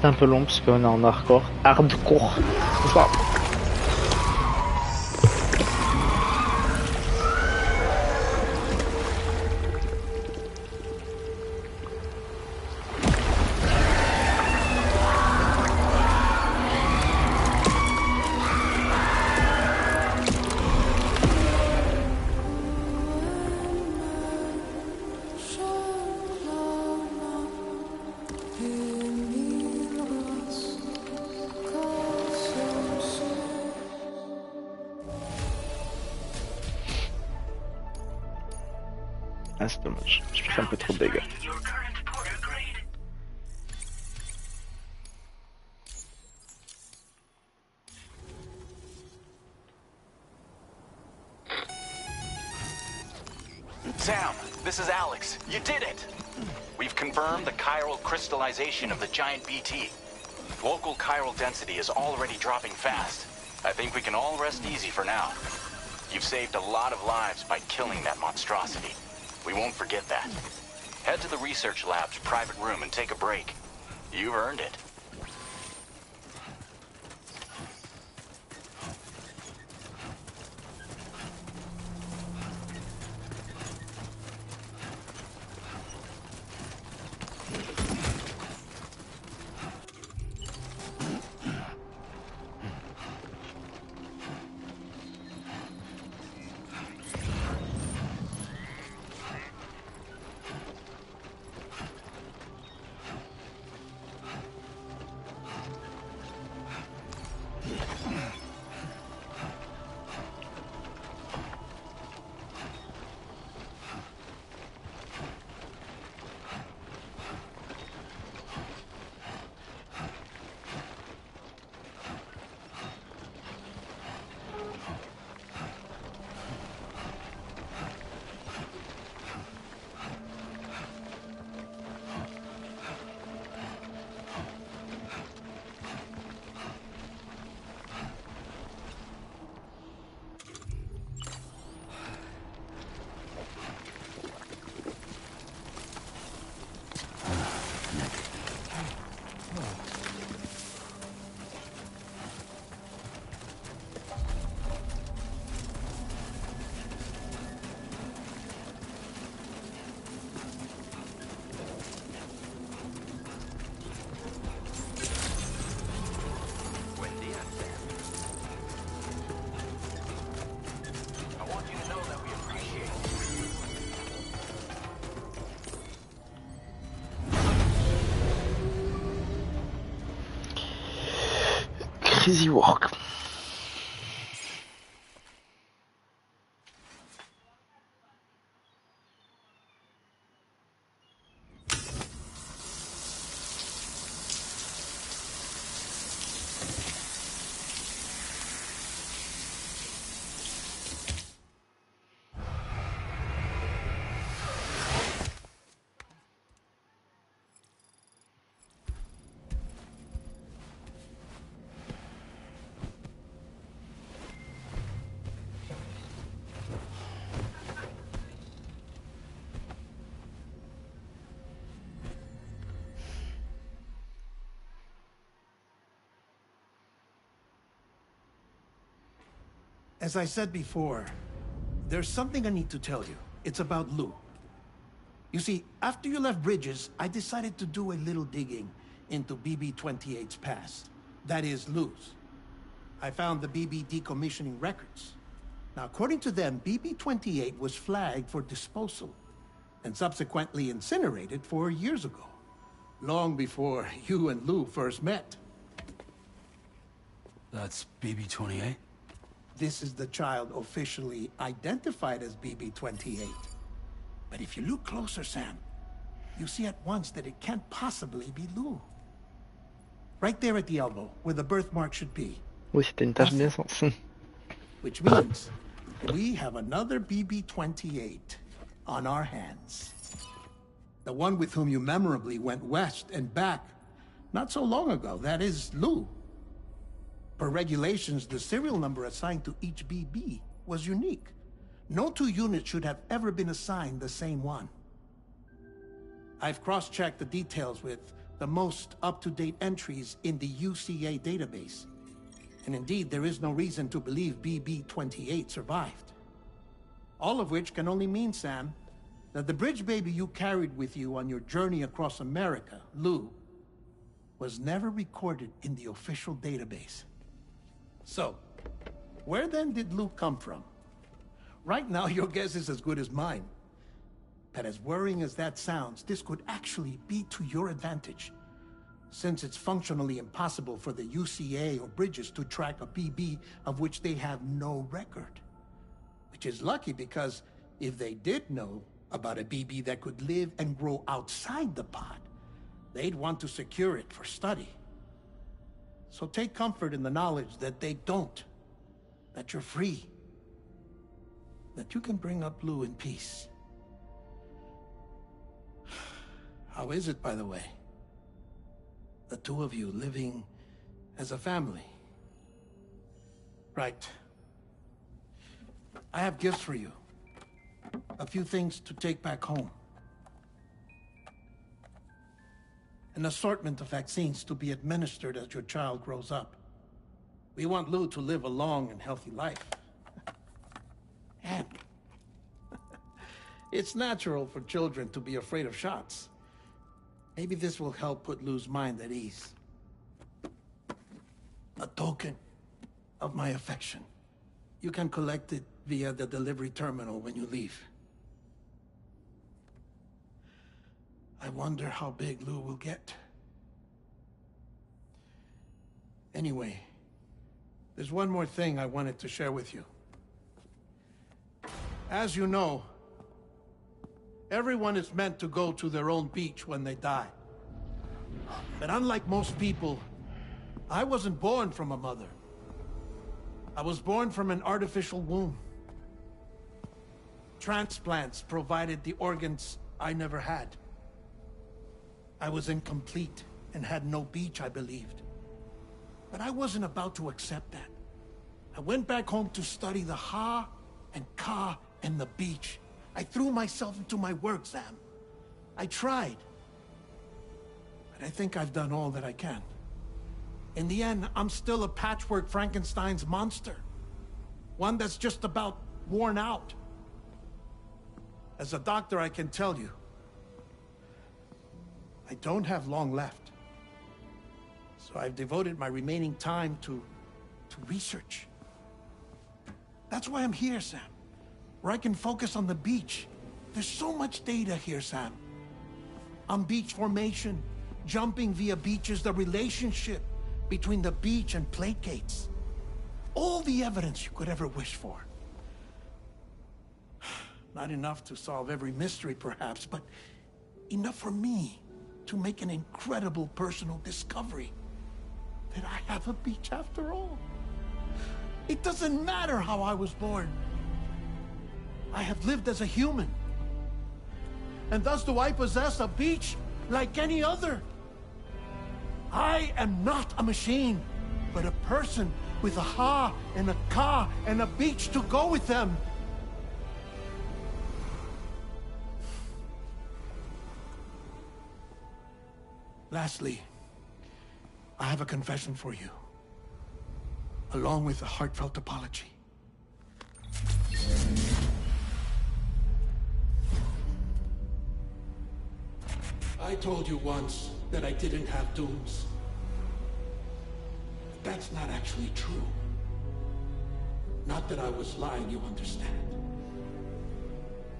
C'est un peu long parce qu'on est en hardcore. Hardcore. C'est ça. Ah, c'est dommage. Je fais un peu trop de dégâts. Sam, this is Alex. You did it! We've confirmed the chiral crystallization of the giant BT. Local chiral density is already dropping fast. I think we can all rest easy for now. You've saved a lot of lives by killing that monstrosity. We won't forget that. Head to the research lab's private room and take a break. You've earned it. Crazy work. As I said before, there's something I need to tell you. It's about Lou. You see, after you left Bridges, I decided to do a little digging into BB-28's past. That is, Lou's. I found the BB decommissioning records. Now, according to them, BB-28 was flagged for disposal and subsequently incinerated 4 years ago, long before you and Lou first met. That's BB-28? This is the child officially identified as BB-28. But if you look closer, Sam, you see at once that it can't possibly be Lou. Right there at the elbow, where the birthmark should be. Oui, c'était une tache de naissance. Which means we have another BB-28 on our hands. The one with whom you memorably went west and back not so long ago, that is Lou. Per regulations, the serial number assigned to each BB was unique. No two units should have ever been assigned the same one. I've cross-checked the details with the most up-to-date entries in the UCA database. And indeed, there is no reason to believe BB-28 survived. All of which can only mean, Sam, that the bridge baby you carried with you on your journey across America, Lou, was never recorded in the official database. So, where then did Lou come from? Right now, your guess is as good as mine. But as worrying as that sounds, this could actually be to your advantage, since it's functionally impossible for the UCA or Bridges to track a BB of which they have no record. Which is lucky because if they did know about a BB that could live and grow outside the pod, they'd want to secure it for study. So take comfort in the knowledge that they don't, that you're free, that you can bring up Lou in peace. How is it, by the way? The two of you living as a family. Right. I have gifts for you. A few things to take back home. An assortment of vaccines to be administered as your child grows up. We want Lou to live a long and healthy life. And it's natural for children to be afraid of shots. Maybe this will help put Lou's mind at ease. A token of my affection. You can collect it via the delivery terminal when you leave. I wonder how big Lou will get. Anyway, there's one more thing I wanted to share with you. As you know, everyone is meant to go to their own beach when they die. But unlike most people, I wasn't born from a mother. I was born from an artificial womb. Transplants provided the organs I never had. I was incomplete and had no beach, I believed. But I wasn't about to accept that. I went back home to study the Ha and Ka and the beach. I threw myself into my work, Sam. I tried. But I think I've done all that I can. In the end, I'm still a patchwork Frankenstein's monster. One that's just about worn out. As a doctor, I can tell you, I don't have long left. So I've devoted my remaining time to research. That's why I'm here, Sam. Where I can focus on the beach. There's so much data here, Sam. On beach formation, jumping via beaches, the relationship between the beach and placates. All the evidence you could ever wish for. Not enough to solve every mystery, perhaps, but enough for me to make an incredible personal discovery. That I have a beach after all. It doesn't matter how I was born. I have lived as a human. And thus do I possess a beach like any other. I am not a machine, but a person with a Ha and a Ka and a beach to go with them. Lastly, I have a confession for you, along with a heartfelt apology. I told you once that I didn't have dooms. That's not actually true. Not that I was lying, you understand.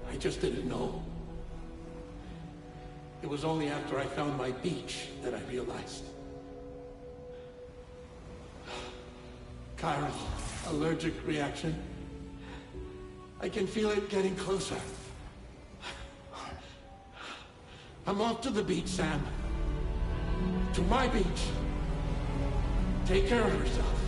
I just didn't know. It was only after I found my beach that I realized. Kyra's allergic reaction. I can feel it getting closer. I'm off to the beach, Sam. To my beach. Take care of yourself.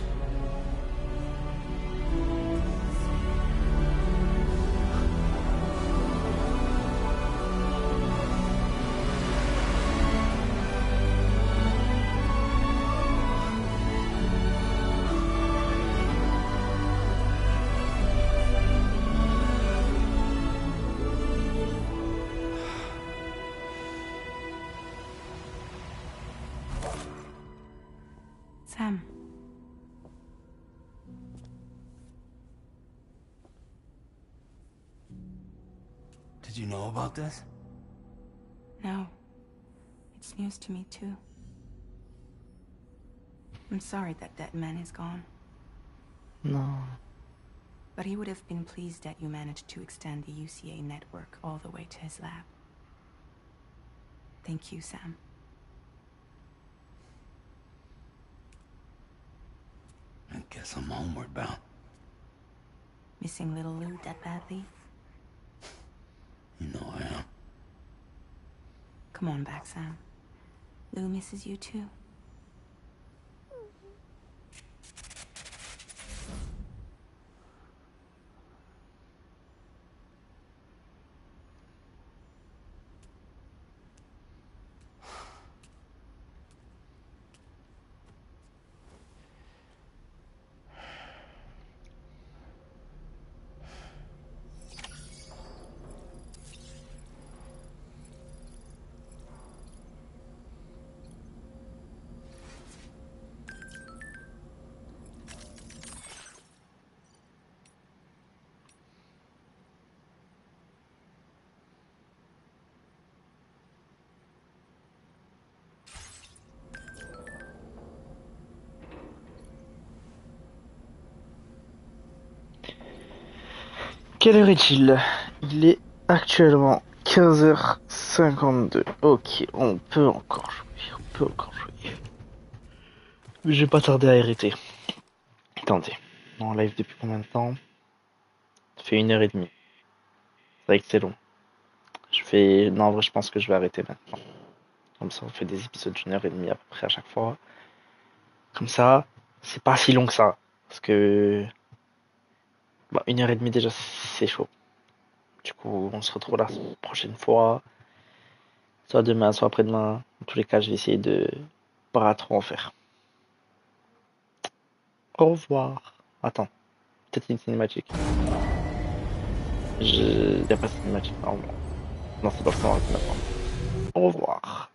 Did you know about this? No. It's news to me, too. I'm sorry that that man is gone. No. But he would have been pleased that you managed to extend the UCA network all the way to his lab. Thank you, Sam. I guess I'm homeward bound. Missing little Lou that badly? You know I am. Come on back, Sam. Lou misses you too. Quelle heure est-il? Il est actuellement 15h52. Ok, on peut encore jouer. On peut encore jouer. Mais je vais pas tarder à arrêter. Attendez. En live depuis combien de temps? Ça fait 1h30. C'est vrai que c'est long. Non, en vrai, je pense que je vais arrêter maintenant. Comme ça, on fait des épisodes d'1h30 à peu près à chaque fois. Comme ça, c'est pas si long que ça. Parce que... Bah, 1h30 déjà, c'est chaud. Du coup, on se retrouve la prochaine fois. Soit demain, soit après-demain. En tous les cas, je vais essayer de pas trop en faire. Au revoir. Attends. Peut-être une cinématique. Y a pas de cinématique, normalement. Non, c'est pas le temps maintenant. Au revoir.